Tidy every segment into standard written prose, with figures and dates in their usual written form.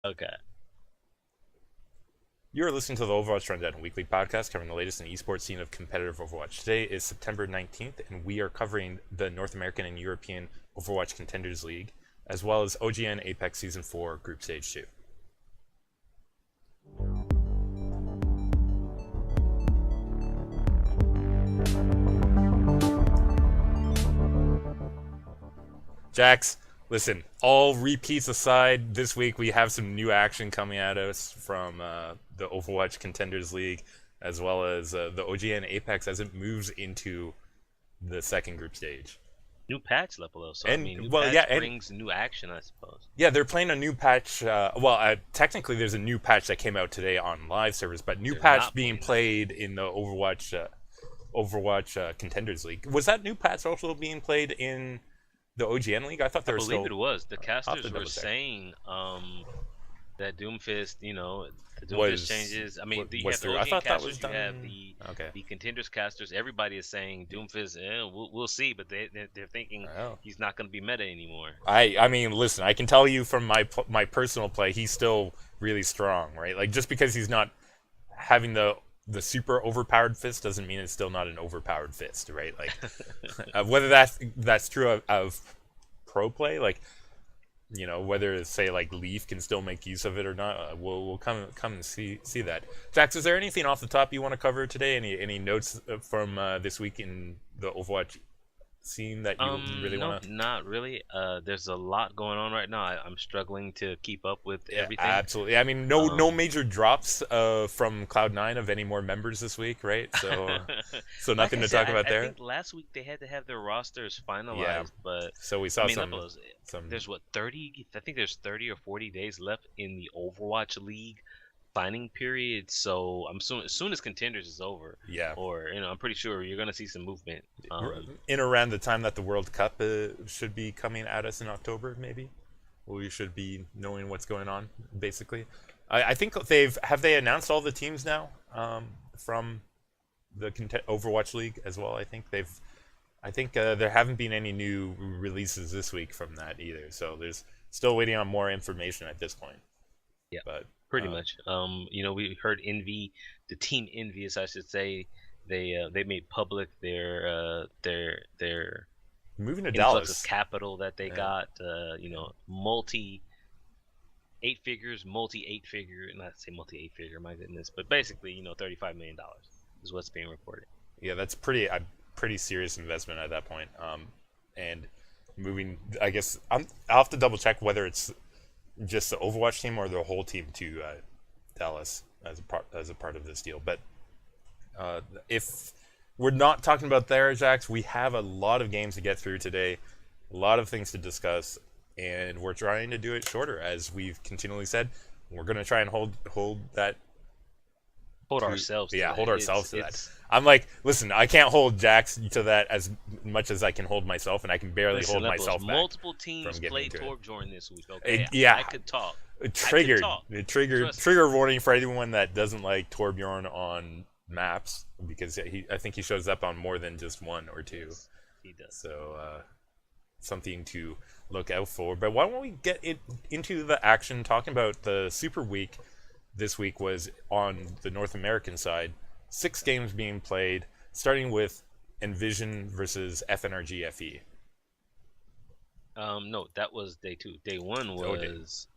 Okay. You're listening to the Overwatch Rundown, a weekly podcast covering the latest in the esports scene of competitive Overwatch. Today is September 19th, and we are covering the North American and European Overwatch Contenders League, as well as OGN Apex Season 4 Group Stage 2. Jax, listen, all repeats aside, this week we have some new action coming at us from the Overwatch Contenders League, as well as the OGN Apex as it moves into the second group stage. New patch level though, so I And mean, new well, yeah, patch and brings new action, I suppose. yeah, they're playing a new patch. Technically, there's a new patch that came out today on live servers, but new They're patch not being playing that. played in the Overwatch Contenders League. Was that new patch also being played in the OGN League? I thought I they were believe still. it was. The I'll have to casters were double check. saying that Doomfist, the Doomfist Was changes. I mean, you was have the through? I OGN thought that was casters, you have done. Okay. the contenders casters. Everybody is saying Doomfist. We'll see, but they're thinking Oh. he's not going to be meta anymore. I mean, listen. I can tell you from my personal play, he's still really strong, right? Like just because he's not having the super overpowered fist doesn't mean it's still not an overpowered fist, right? Like whether that's true of pro play, like whether say like Leaf can still make use of it or not, we'll come and see that. Jax, is there anything off the top you want to cover today? Any notes from this week in the Overwatch scene that you really No, want to? not really. There's a lot going on right now. I'm struggling to keep up with Yeah, everything. absolutely. I mean, no Um, major drops from Cloud9 of any more members this week, right? So like nothing I to said, talk about I there. think last week they had to have their rosters Yeah. finalized, but So we I saw mean, look, some. there's what 30? I think there's 30 or 40 days left in the Overwatch League signing period. So I'm soon as soon as Contenders is over, Yeah, or I'm pretty sure you're gonna see some movement. in around the time that the World Cup should be coming at us in October, maybe. We should be knowing what's going on. Basically, I think they announced all the teams now from the Overwatch League as well. I think there haven't been any new releases this week from that either. So there's still waiting on more information at this point. Yeah, But pretty much. We heard Envy, the team Envious, I should say. They made public their moving to influx of Dallas. capital that they Yeah. got. Multi eight figures, multi eight figure, not say multi eight figure, my goodness, but basically, $35 million is what's being reported. Yeah, that's pretty serious investment at that point. And moving, I guess I'll have to double check whether it's just the Overwatch team or the whole team to Dallas as a part of this deal. But if we're not talking about there, Jax, we have a lot of games to get through today, a lot of things to discuss, and we're trying to do it shorter, as we've continually said. We're going to try and hold that Hold ourselves to yeah, that. hold ourselves to that. It's I'm like, listen, I can't hold Jax to that as much as I can hold myself, and I can barely Listen, hold myself back multiple from teams getting played into it. Torbjorn this week. Okay, Yeah, I could talk. it I could triggered. talk. It triggered. Trust me. Trigger warning for anyone that doesn't like Torbjorn on maps, because I think he shows up on more than just one or two. Yes, he does. So something to look out for. But why don't we get into the action? Talking about the Super Week this week was on the North American side. 6 games being played, starting with Envision versus FNRG FE. No, that was day two. Day one was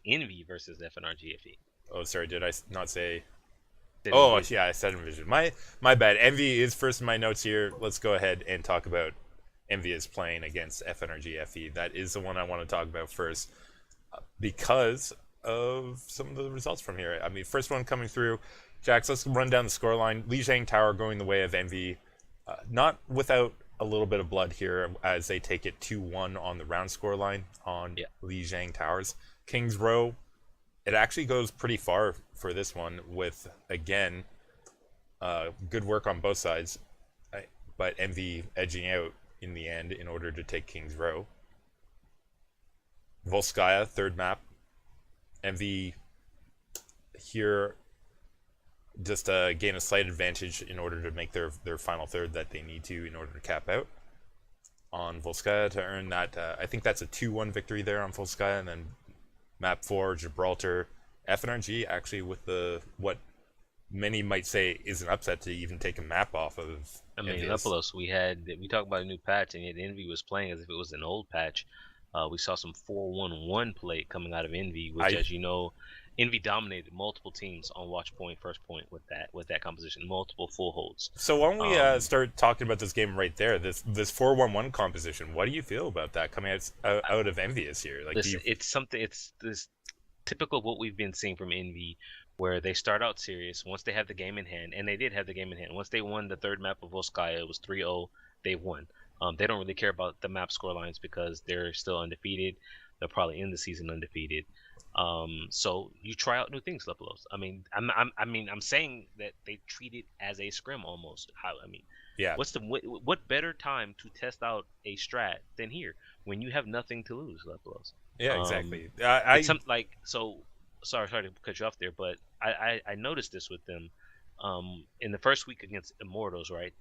Envy versus FNRGFE. Oh, sorry, did I not say? Did Oh, Envision. yeah, I said Envision. My bad. Envy is first in my notes here. Let's go ahead and talk about Envy is playing against FNRG FE. That is the one I want to talk about first because of some of the results from here. I mean, first one coming through. Jax, let's run down the scoreline. Lijiang Tower going the way of Envy. Not without a little bit of blood here as they take it 2-1 on the round scoreline on Yeah. Lijiang Towers. Kings Row, it actually goes pretty far for this one with, again, good work on both sides, but Envy edging out in the end in order to take Kings Row. Volskaya, third map. Envy here just gain a slight advantage in order to make their final third that they need to in order to cap out on Volskaya to earn that. I think that's a 2-1 victory there on Volskaya, and then Map 4, Gibraltar, FNRG actually with the what many might say is an upset to even take a map off of I mean, Envious. Lepolos, we talked about a new patch, and yet Envy was playing as if it was an old patch. We saw some 4-1-1 play coming out of Envy, which, as you know, Envy dominated multiple teams on watch point, first point with that composition, multiple full holds. So why don't we start talking about this game right there? This 4-1-1 composition. What do you feel about that coming out of Envious here? Like, listen, it's this typical of what we've been seeing from Envy, where they start out serious once they have the game in hand, and they did have the game in hand. Once they won the third map of Volskaya, it was 3-0. They won. They don't really care about the map score lines because they're still undefeated. They'll probably end the season undefeated. So you try out new things, Lepolos. I mean, I'm saying that they treat it as a scrim almost. yeah. What better time to test out a strat than here when you have nothing to lose, Lepolos? Yeah, exactly. It's sorry to cut you off there, but I noticed this with them in the first week against Immortals, right?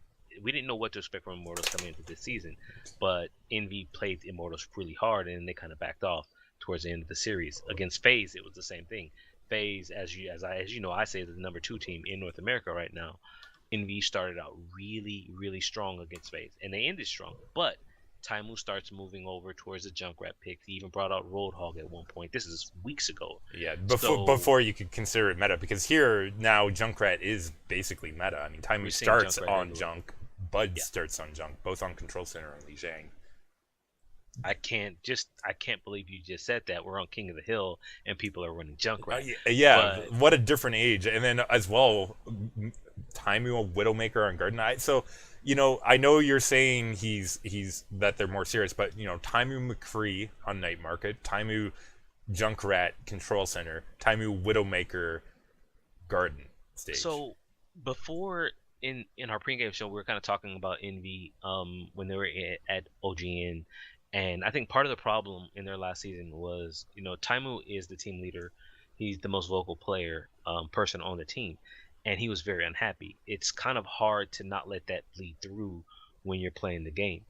We didn't know what to expect from Immortals coming into this season, but Envy played Immortals really hard, and they kind of backed off towards the end of the series. Against FaZe, it was the same thing. FaZe, as you know, I say is the number 2 team in North America right now. Envy started out really, really strong against FaZe, and they ended strong. But Taimu starts moving over towards the Junkrat pick. He even brought out Roadhog at one point. This is weeks ago. Yeah, before you could consider it meta, because here now Junkrat is basically meta. I mean, Taimu starts on Junk, Bud starts on Junk, both on Control Center and Lijiang. I can't believe you just said that. We're on King of the Hill and people are running Junkrat. What a different age. And then as well, Taimu, Widowmaker on Garden Eye. So, you know, I know you're saying he's that they're more serious, but you know, Taimu McCree on Night Market, Taimu Junkrat Control Center, Taimu Widowmaker Garden stage. So before in our pregame show, we were kind of talking about Envy when they were at OGN. And I think part of the problem in their last season was, you know, Taimu is the team leader. He's the most vocal person on the team. And he was very unhappy. It's kind of hard to not let that bleed through when you're playing the game.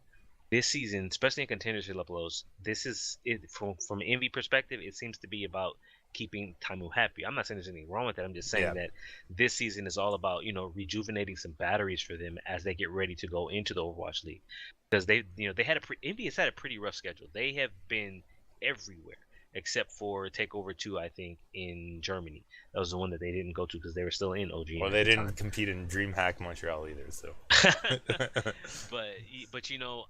This season, especially in Contenders Lepolos, this is it from Envy perspective, it seems to be about keeping Taimu happy. I'm not saying there's anything wrong with that. I'm just saying that this season is all about, you know, rejuvenating some batteries for them as they get ready to go into the Overwatch League. Because Envy has had a pretty rough schedule. They have been everywhere except for Takeover 2, I think, in Germany. That was the one that they didn't go to because they were still in OGN. Well, they didn't compete in DreamHack Montreal either, so. but you know,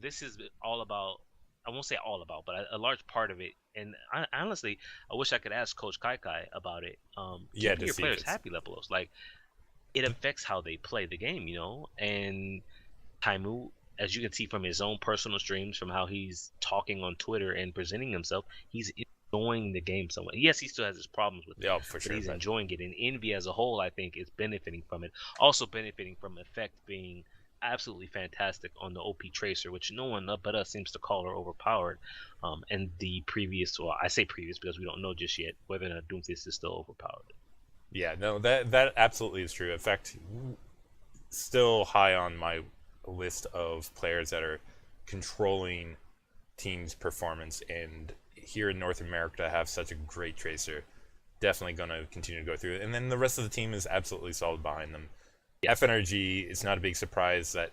this is all about. I won't say all about, but a large part of it. And honestly, I wish I could ask Coach Kai about it. Keeping your players happy, Lepolos. Like, it affects how they play the game, you know. And Taimu, as you can see from his own personal streams, from how he's talking on Twitter and presenting himself, he's enjoying the game somewhat. Yes, he still has his problems with it, for sure, but he's enjoying it. And Envy as a whole, I think, is benefiting from it. Also benefiting from Effect being absolutely fantastic on the OP Tracer, which no one but us seems to call her overpowered. And the previous, well, I say previous because we don't know just yet whether or not Doomfist is still overpowered. Yeah, no, that absolutely is true. Effect still high on my list of players that are controlling teams' performance, and here in North America to have such a great Tracer, definitely going to continue to go through it. And then the rest of the team is absolutely solid behind them. FNRG, it's not a big surprise that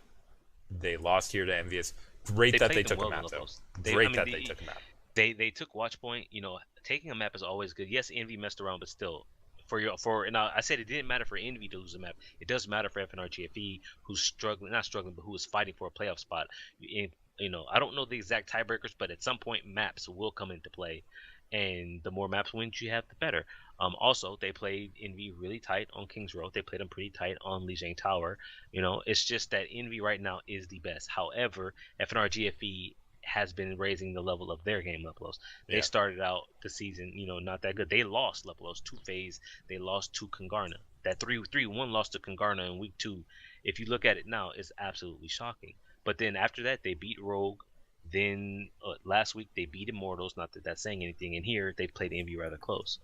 they lost here to Envious. Great that they took a map, though. Great that they took a map. They took watch point. You know, taking a map is always good. Yes, Envy messed around, but still, and I said it didn't matter for Envy to lose a map. It does matter for FNRGFE, who's not struggling, but who is fighting for a playoff spot. You know, I don't know the exact tiebreakers, but at some point maps will come into play, and the more maps wins you have, the better. Also, they played Envy really tight on Kings Road. They played them pretty tight on Lijiang Tower. You know, it's just that Envy right now is the best. However, FNRGFE has been raising the level of their game, Lepolos. They started out the season, you know, not that good. They lost Lepolos to FaZe. They lost to Kangarna. That 3-1 loss to Kangarna in week 2, if you look at it now, is absolutely shocking. But then after that, they beat Rogue. Then last week they beat Immortals. Not that that's saying anything. And here they played Envy rather close.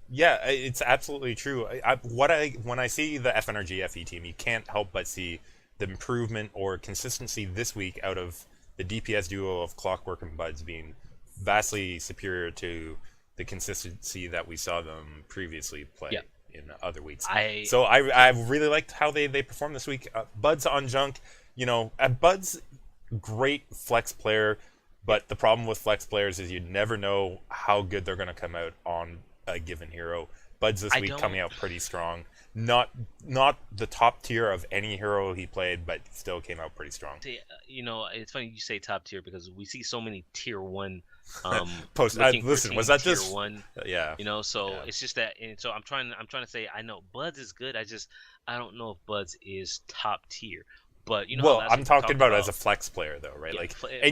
Yeah, it's absolutely true. When I see the FNRG FE team, you can't help but see the improvement or consistency this week out of the DPS duo of Clockwork and Buds being vastly superior to the consistency that we saw them previously play Yeah. in other weeks. I So I really liked how they performed this week. Bud's on Junk, Bud's great flex player, but the problem with flex players is you never know how good they're going to come out on a given hero. Bud's this week coming out pretty strong. Not the top tier of any hero he played, but still came out pretty strong. It's funny you say top tier because we see so many tier 1 listen, was that just one? Yeah. It's just that, and so I'm trying to say I know Buds is good. I don't know if Buds is top tier. But I'm talking about as a flex player though, right?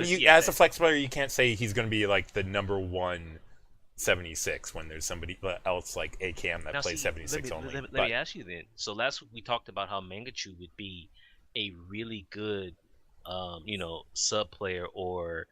Yeah, as a flex player, you can't say he's going to be like the number 176 when there's somebody else like AKM that plays 76 only. Let me ask you then. So last week we talked about how Mangachu would be a really good, sub player or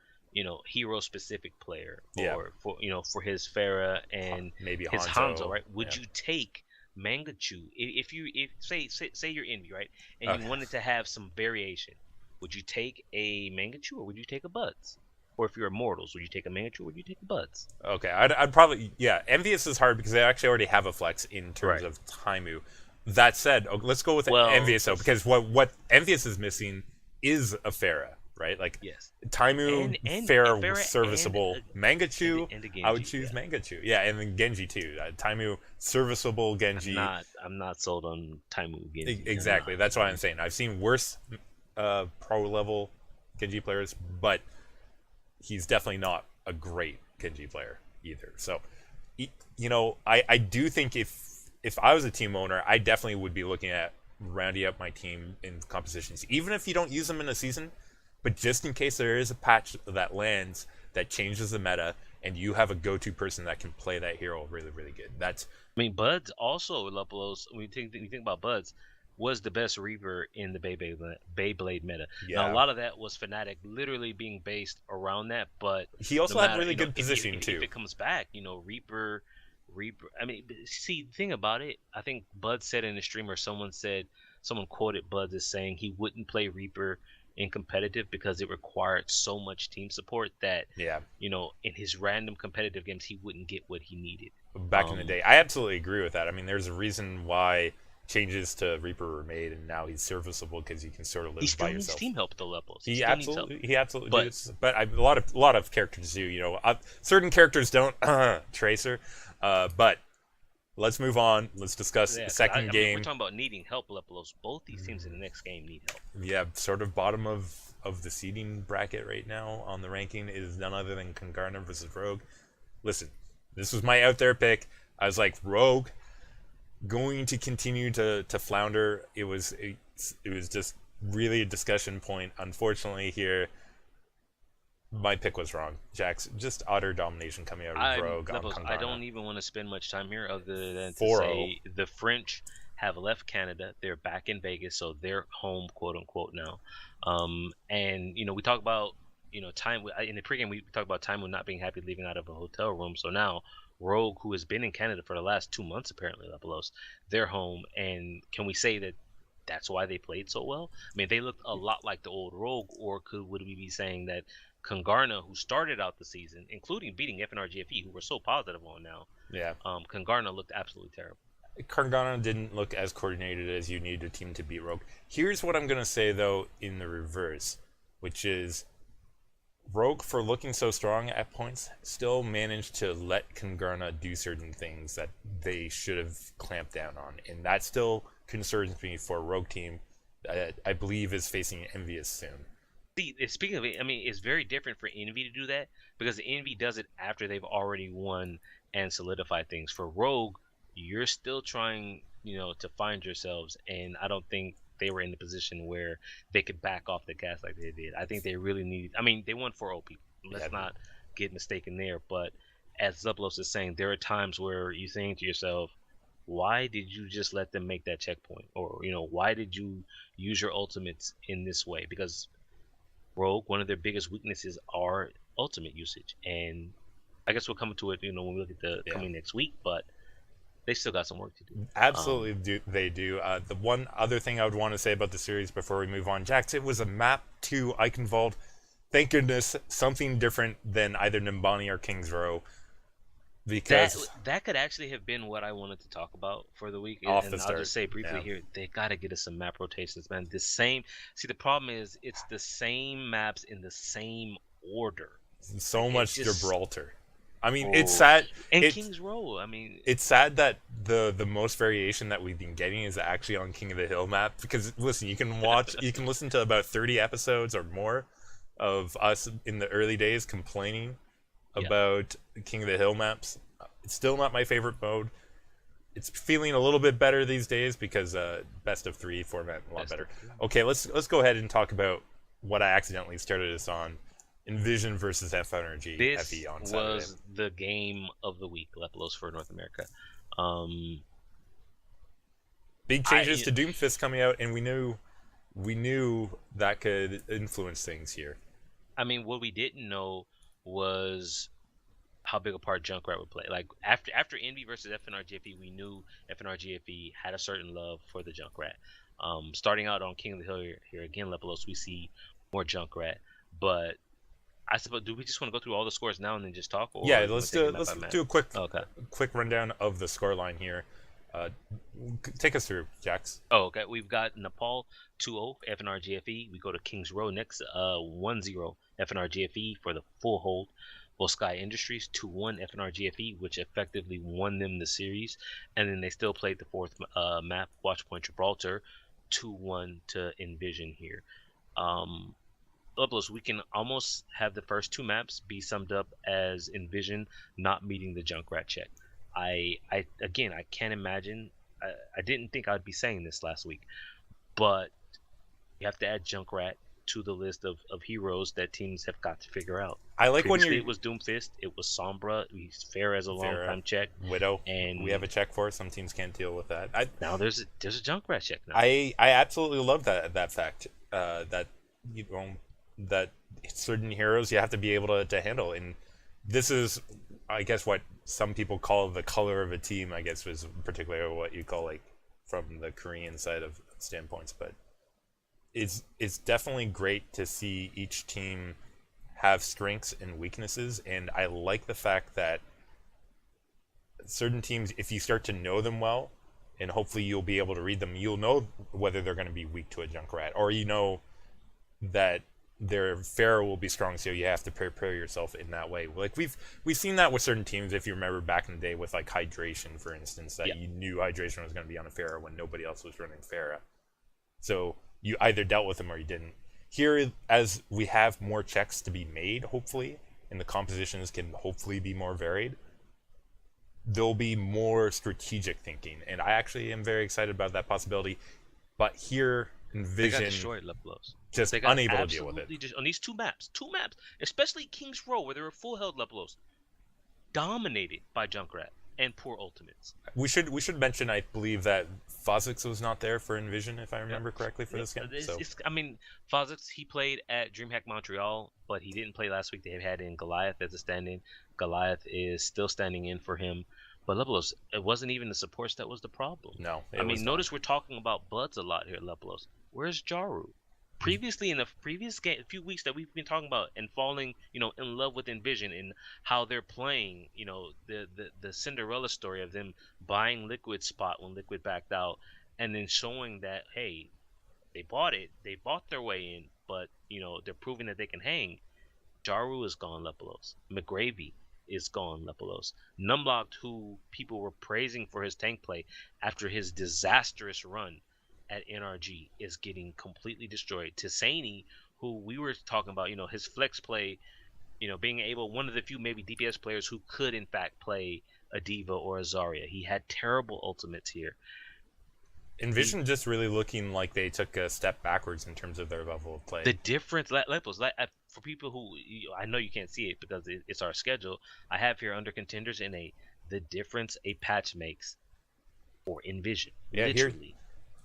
hero specific player, or for his Pharah and maybe his Hanzo, right? Would Yeah. you take Mangachu if say you're Envy, right, and you wanted to have some variation? Would you take a Mangachu or would you take a Buds? Or if you're Immortals, would you take a Mangachu or would you take a Buds? Okay, I'd probably Envious is hard because they actually already have a flex in terms Right. of Taimu. That said, let's go with Envious though, because what Envious is missing is a Pharah, right? Like Yes. Taimu, And Pharah Pharah was serviceable. Mangachu, and a Genji, I would choose Mangachu. Yeah, and then Genji too. Taimu, serviceable Genji. I'm not sold on Taimu Genji. Exactly. That's what I'm saying. I've seen worse pro level Genji players, but he's definitely not a great Genji player either. So, I do think if I was a team owner, I definitely would be looking at rounding up my team in compositions, even if you don't use them in a season, but just in case there is a patch that lands that changes the meta, and you have a go-to person that can play that hero really, really good. Buds also, Lupulos, when you think about Buds, was the best Reaper in the Beyblade meta. Yeah. Now, a lot of that was Fnatic literally being based around that, but he also had really good positioning too. If it comes back, Reaper. See, the thing about it, I think Bud said in the stream, or someone quoted Bud as saying he wouldn't play Reaper in competitive because it required so much team support that in his random competitive games he wouldn't get what he needed back in the day. I absolutely agree with that. I mean, there's a reason why changes to Reaper were made, and now he's serviceable because you can sort of live by yourself. He still needs team help at the levels. He absolutely does. But a lot of characters do. Certain characters don't. Tracer. But let's move on. Let's discuss the second game. We're talking about needing help, Lepelos. Both these teams in the next game need help. Yeah, sort of bottom of the seeding bracket right now on the ranking is none other than Congarna versus Rogue. Listen, this was my out there pick. I was like, Rogue going to continue to flounder. It was just really a discussion point. Unfortunately, here my pick was wrong. Jax, just utter domination coming out of Rogue on Congarna. I don't even want to spend much time here other than to 4-0. say the French have left Canada. They're back in Vegas, so they're home, quote unquote, now. And we talk about time in the pregame. We talk about Taimu not being happy leaving out of a hotel room. So now Rogue, who has been in Canada for the last 2 months, apparently, Lepelos, they're home. And can we say that that's why they played so well? I mean, they looked a lot like the old Rogue, or would we be saying that Congarna, who started out the season, including beating FNRGFE, who we're so positive on now, Congarna looked absolutely terrible. Congarna didn't look as coordinated as you need a team to beat Rogue. Here's what I'm going to say, though, in the reverse, which is Rogue, for looking so strong at points, still managed to let Congarna do certain things that they should have clamped down on. And that still concerns me for a Rogue team that I believe is facing Envious soon. See, speaking of it, I mean, it's very different for Envy to do that because Envy does it after they've already won and solidified things. For Rogue, you're still trying, to find yourselves, and I don't think they were in the position where they could back off the gas like they did. I think they really need. I mean, they won 4-0 people. Let's not get mistaken there. But as Zuplos is saying, there are times where you think to yourself, why did you just let them make that checkpoint? Or, why did you use your ultimates in this way? Because Rogue, one of their biggest weaknesses are ultimate usage, and I guess we'll come to it, when we look at the coming next week. But they still got some work to do. Absolutely, they do. The one other thing I would want to say about the series before we move on, Jax, it was a map to Eichenwald. Thank goodness, something different than either Nimbani or Kings Row. That because that could actually have been what I wanted to talk about for the week, off the and I'll start, just say briefly yeah, here, they gotta get us some map rotations, man. The same. See, the problem is it's the same maps in the same order. Like so it much just Gibraltar. I mean, it's oh, sad. and It's Kings Row. I mean, it's sad that the most variation that we've been getting is actually on King of the Hill map. Because listen, you can listen to about 30 episodes or more of us in the early days complaining yeah, about King of the Hill maps. It's still not my favorite mode. It's feeling a little bit better these days because best of 3 format a lot best better. of three. Okay, let's go ahead and talk about what I accidentally started us on. Envision versus FNRG This FE on Saturday. was the game of the week, Lepelos for North America. Um, Big changes I to Doomfist coming out, and we knew that could influence things here. I mean, what we didn't know was how big a part Junkrat would play. Like after Envy versus FNRGFE, we knew FNRGFE had a certain love for the Junkrat. Starting out on King of the Hill here again, Lepelos, we see more Junkrat. But I suppose, do we just want to go through all the scores now and then just talk, or Yeah, do you want to take it map let's by map? do a Okay. quick rundown of the scoreline here. Uh, Take us through, Jax. Oh, okay. We've got Nepal 2-0 FNRGFE. We go to Kings Row next, 1-0 FNRGFE for the full hold. Sky Industries 2-1 FNRGFE, which effectively won them the series, and then they still played the fourth map, Watchpoint Gibraltar, 2-1 to Envision here. Uploads, we can almost have the first two maps be summed up as Envision not meeting the Junkrat check. Again, I can't imagine. I didn't think I'd be saying this last week, but you have to add Junkrat to the list of heroes that teams have got to figure out. I like when Previously, you're it was Doomfist, it was Sombra, he's fair as a long Vera, time check, Widow. and We have a check for. Some teams can't deal with that. now there's a Junkrat check now. I absolutely love that fact. That you know that certain heroes you have to be able to handle, and this is, I guess, what some people call the color of a team. I guess was particularly what you call, like, from the Korean side of standpoints, but it's definitely great to see each team have strengths and weaknesses, and I like the fact that certain teams, if you start to know them well, and hopefully you'll be able to read them, you'll know whether they're going to be weak to a Junkrat, or you know that their Pharaoh will be strong, so you have to prepare yourself in that way. Like we've seen that with certain teams. If you remember back in the day with like Hydration, for instance, that you knew Hydration was going to be on a Pharaoh when nobody else was running Pharaoh, so you either dealt with them or you didn't. Here, as we have more checks to be made, hopefully, and the compositions can hopefully be more varied, there'll be more strategic thinking, and I actually am very excited about that possibility. But here, They got Envision destroyed, Lepelos. just They got unable to deal with it. absolutely on these two maps, especially Kings Row, where they were full held Lepelos, dominated by Junkrat and poor ultimates. We should mention, I believe that Fozix was not there for Envision, if I remember correctly, for this game. So I mean, Fozix, he played at DreamHack Montreal, but he didn't play last week. They had in Goliath as a stand-in. Goliath is still standing in for him. But Lepelos, it wasn't even the supports that was the problem. no, I mean, notice we're talking about Bloods a lot here, Lepelos. Where's Jaru? Previously, in the previous game, a few weeks that we've been talking about and falling, in love with Envision and how they're playing, the Cinderella story of them buying Liquid's spot when Liquid backed out, and then showing that, hey, they bought their way in, but they're proving that they can hang. Jaru is gone, Lepelos. McGravy is gone, Lepelos. Numlocked, who people were praising for his tank play after his disastrous run at NRG, is getting completely destroyed. Tisani, who we were talking about, his flex play, being able, one of the few maybe DPS players who could in fact play a D.Va or a Zarya. He had terrible ultimates here. Envision just really looking like they took a step backwards in terms of their level of play. The difference, Lepos, for people who, I know you can't see it because it's our schedule, I have here under Contenders the difference a patch makes for Envision. Yeah, literally.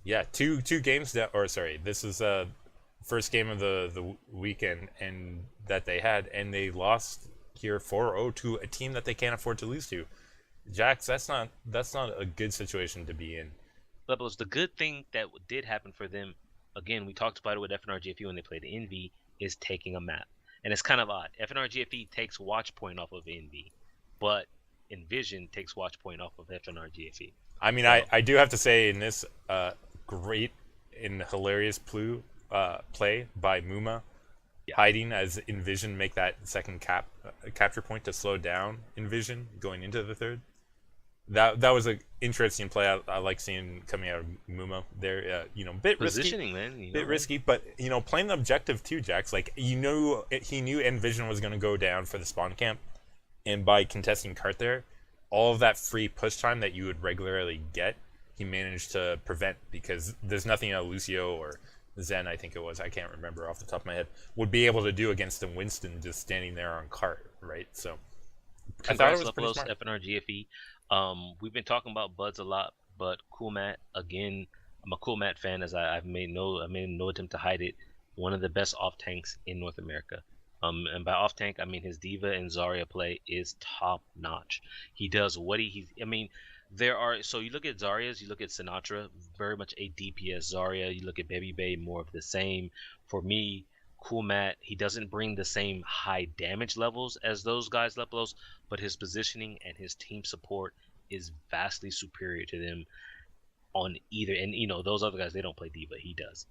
Yeah, two games that, or sorry, this is first game of the weekend and that they had, and they lost here 4-0 to a team that they can't afford to lose to. Jax, that's not a good situation to be in. Levels, the good thing that did happen for them, again, we talked about it with FNRGFE when they played Envy, is taking a map. And it's kind of odd. FNRGFE takes Watchpoint off of Envy, but Envision takes watch point off of FNR GFE. I mean, I do have to say in this great and hilarious play by Muma, hiding as Envision make that second capture point to slow down Envision going into the third. That was an interesting play. I like seeing coming out of Muma there. Bit Positioning, risky, man. bit risky, but playing the objective too, Jax. Like he knew Envision was going to go down for the spawn camp, and by contesting cart there, all of that free push time that you would regularly get, he managed to prevent, because there's nothing that Lucio or Zen, I think it was, I can't remember off the top of my head, would be able to do against a Winston just standing there on cart, right? So I thought it was pretty smart. FNR GFE. We've been talking about Buds a lot, but Cool Matt, again, I'm a Cool Matt fan, as I've made no attempt to hide it. One of the best off tanks in North America. And by off tank, I mean his Diva and Zarya play is top notch. He does what so you look at Zarya's, you look at Sinatra, very much a DPS Zarya. You look at Baby Bay, more of the same. For me, Cool Matt, he doesn't bring the same high damage levels as those guys levels, but his positioning and his team support is vastly superior to them on either. And those other guys, they don't play Diva, he does.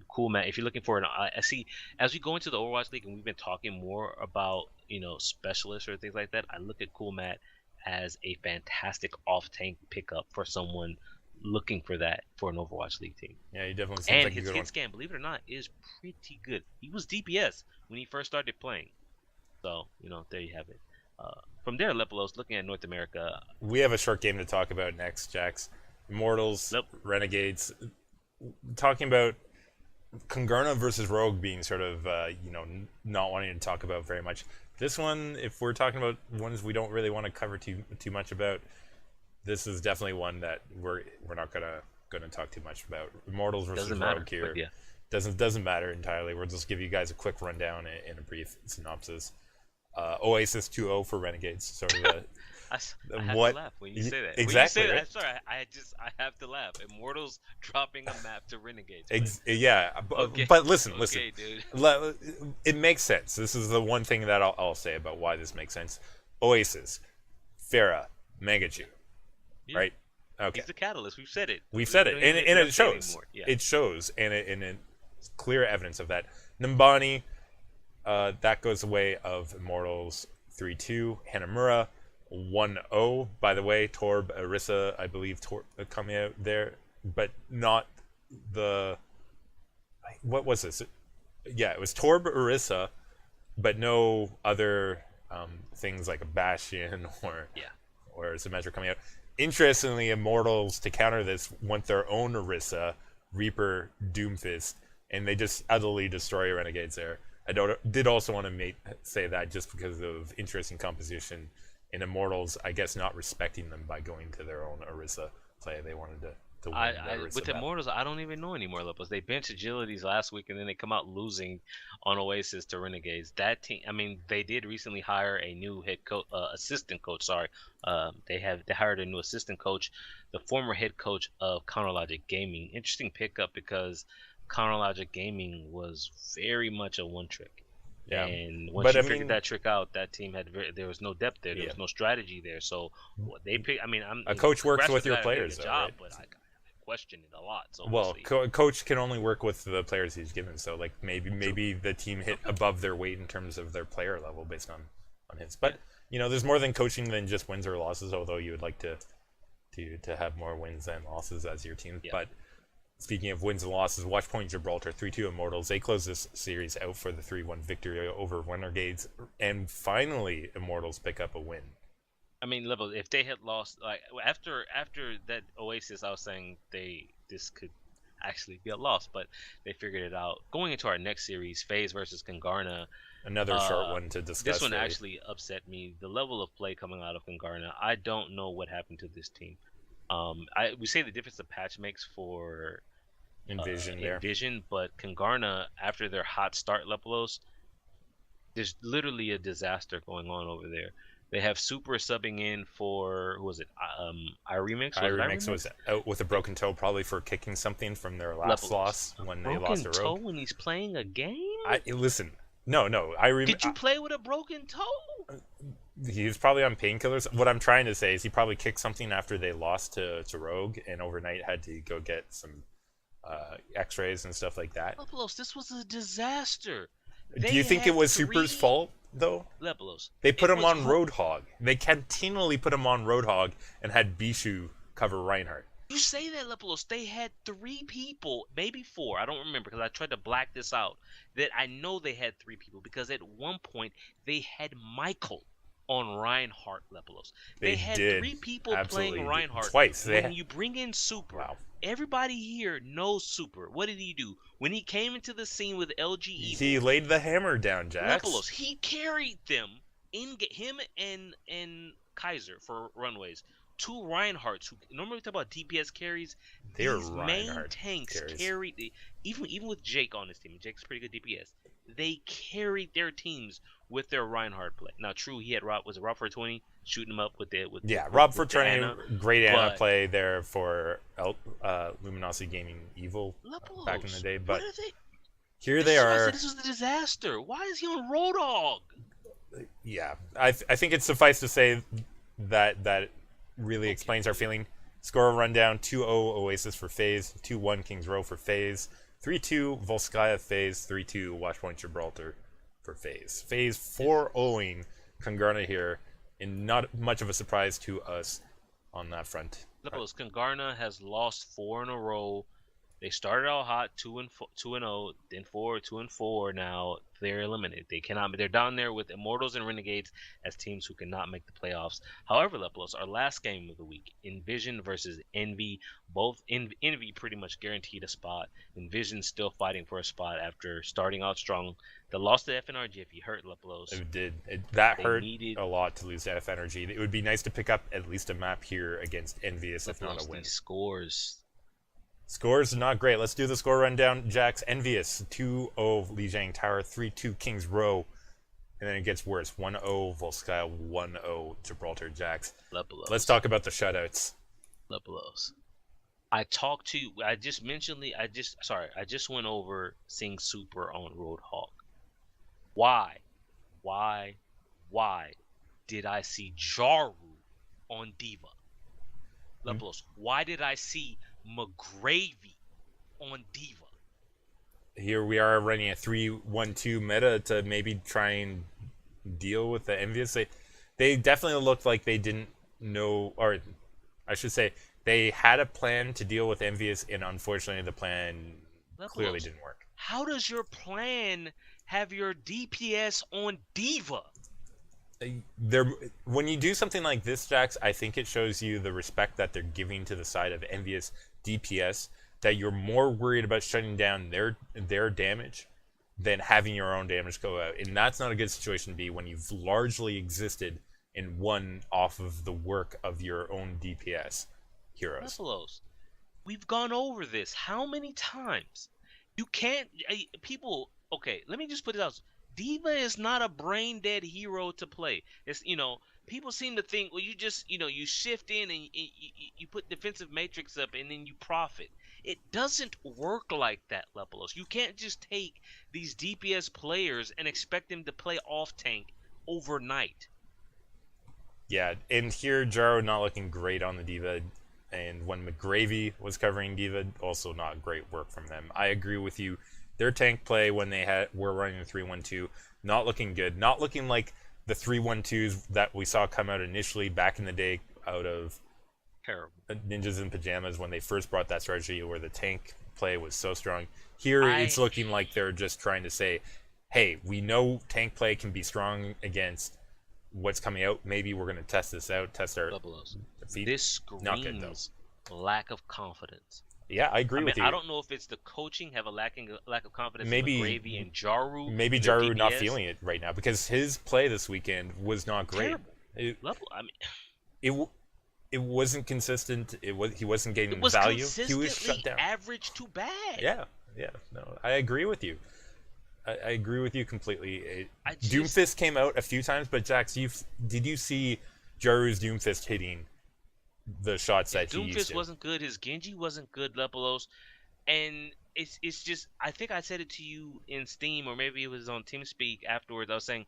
Cool Matt, if you're looking for I see, as we go into the Overwatch League and we've been talking more about specialists or things like that, I look at Cool Matt as a fantastic off tank pickup for someone looking for that for an Overwatch League team. Yeah, he definitely seems like a good one. And his hit scan, believe it or not, is pretty good. He was DPS when he first started playing. So, there you have it. From there, Lepolos, looking at North America. We have a short game to talk about next, Jax. Immortals, Renegades. Talking about Congarna versus Rogue being sort of, not wanting to talk about very much. This one, if we're talking about ones we don't really want to cover too much about, this is definitely one that we're not gonna talk too much about. Immortals versus Rogue here. Yeah. Doesn't matter entirely. We'll just give you guys a quick rundown in a brief synopsis. Oasis 2-0 for Renegades. Sort of a I have to laugh when you say that. Exactly. When you say right? that, sorry, I have to laugh. Immortals dropping a map to Renegades. Yeah, okay. But listen. Okay, dude. It makes sense. This is the one thing that I'll say about why this makes sense. Oasis, Pharah, Megachu, right? Okay. He's the catalyst. We've said it. And it shows. Yeah. It shows, and it's clear evidence of that. Nimbani, that goes the way of Immortals 3-2. Hanamura 1-0. By the way, Torb, Arissa, I believe coming out there, but not the. What was this? Yeah, it was Torb, Arissa, but no other things like a Bastion or Symmetra coming out. Interestingly, Immortals, to counter this, want their own Orisa, Reaper, Doomfist, and they just utterly destroy Renegades there. I did also want to say that just because of interesting composition, and Immortals, I guess, not respecting them by going to their own Orisa play. They wanted to win with Immortals, I don't even know anymore, Lepos. They benched Agilities last week, and then they come out losing on Oasis to Renegades. That team, I mean, they did recently hire a new head coach, assistant coach. Sorry, they hired a new assistant coach, the former head coach of Counterlogic Gaming. Interesting pickup because Counterlogic Gaming was very much a one trick. Yeah. And once you figured that trick out, that team there was no depth there. There was no strategy there. So they pick. I mean, a coach works with your players, though, job, right? But I question it a lot. So well, coach can only work with the players he's given. So like maybe the team hit above their weight in terms of their player level based on his. But there's more than coaching than just wins or losses. Although you would like to have more wins than losses as your team. Yeah. But speaking of wins and losses, Watchpoint Gibraltar 3-2 Immortals. They close this series out for the 3-1 victory over Renegades, and finally Immortals pick up a win. I mean, if they had lost, like after that Oasis, I was saying this could actually be a loss, but they figured it out. Going into our next series, FaZe versus Congarna. Another short one to discuss. This one actually upset me. The level of play coming out of Congarna, I don't know what happened to this team. We say the difference the patch makes for Envision, but Congarna, after their hot start, Lepolos, there's literally a disaster going on over there. They have Super subbing in for, who was it? iRemix? iRemix was out with a broken toe, probably for kicking something from their last loss when they lost a Rogue. Broken toe when he's playing a game? Listen, no, iRemix. Did you play with a broken toe? he was probably on painkillers. What I'm trying to say is he probably kicked something after they lost to Rogue, and overnight had to go get some X-rays and stuff like that. Lepelos, this was a disaster. Do you think it was Super's fault though? Lepelos. They put him on Roadhog. They continually put him on Roadhog and had Bishu cover Reinhardt. You say that, Lepelos. They had 3 people, maybe 4. I don't remember because I tried to black this out. That I know they had 3 people because at one point they had Michael on Reinhardt, Lepelos. They had 3 people playing Reinhardt. Twice. When you bring in Super, everybody here knows Super. What did he do? When he came into the scene with LG Evil, he laid the hammer down, Jax. Lepelos, he carried them, him and Kaiser for runways. 2 Reinhardts who normally we talk about DPS carries. These main tanks carried, even with Jake on his team. Jake's pretty good DPS. They carried their teams with their Reinhardt play. Now, true, he had Rob 420 shooting him up with Rob 420, great Ana play there for Luminosity Gaming Evil back in the day. But here they are. This was a disaster. Why is he on Roadhog? Yeah, I think it's suffice to say that really explains our feeling. Score rundown: 2-0 Oasis for FaZe, 2-1 Kings Row for FaZe, 3-2 Volskaya FaZe, 3-2 Watchpoint Gibraltar for FaZe. FaZe 4-0ing Kungarna here, and not much of a surprise to us on that front. Kungarna has lost 4 in a row. They started out hot, 2-0, then 2-4. Now they're eliminated. They cannot. They're down there with Immortals and Renegades as teams who cannot make the playoffs. However, Lepelos, our last game of the week, Envision versus Envy. Both Envy pretty much guaranteed a spot. Envision still fighting for a spot after starting out strong. The loss to FNRG hurt Lepelos. It did. That hurt a lot to lose to FNRG. It would be nice to pick up at least a map here against Envious, if not a win. Scores not great. Let's do the score rundown. Jax, Envious, 2-0 Lijiang Tower, 3-2 Kings Row. And then it gets worse. 1-0 Volskaya, 1-0 Gibraltar Jax. Let's talk about the shutouts. Lepelos. I just went over seeing Super on Roadhog. Why did I see Jaru on Diva? Lepelos, why did I see McGravy on Diva? Here we are running a 3-1-2 meta to maybe try and deal with the Envious. They definitely looked like they didn't know, or I should say, they had a plan to deal with Envious, and unfortunately the plan clearly didn't work. How does your plan have your DPS on Diva? When you do something like this, Jax, I think it shows you the respect that they're giving to the side of Envious DPS, that you're more worried about shutting down their damage than having your own damage go out. And that's not a good situation to be when you've largely existed and won off of the work of your own DPS heroes. Lepelos, we've gone over this how many times? You can't people. Okay, let me just put it out. Diva is not a brain dead hero to play. It's people seem to think, well, you just you shift in and you put defensive matrix up and then you profit. It doesn't work like that, Lepelos. You can't just take these DPS players and expect them to play off tank overnight. Yeah, and here Jaro not looking great on the Diva, and when McGravy was covering Diva, also not great work from them. I agree with you. Their tank play when they were running the 3-1-2, not looking good. Not looking like the 3-1-2s that we saw come out initially back in the day out of Ninjas in Pajamas when they first brought that strategy where the tank play was so strong. Here it's looking like they're just trying to say, hey, we know tank play can be strong against what's coming out. Maybe we're going to test this out, test our feet. This screams lack of confidence. Yeah, I agree with you. I don't know if it's the coaching have a lack of confidence in McGravy and Jaru. Maybe Jaru not feeling it right now because his play this weekend was not great. It wasn't consistent. He wasn't getting value. He was shut down. Average to bad. Yeah. No, I agree with you. I agree with you completely. Doomfist came out a few times, but Jax, did you see Jaru's Doomfist hitting the shots that he used to? Doomfist wasn't good. His Genji wasn't good, Lepelos. And it's just, I think I said it to you in Steam, or maybe it was on TeamSpeak afterwards. I was saying,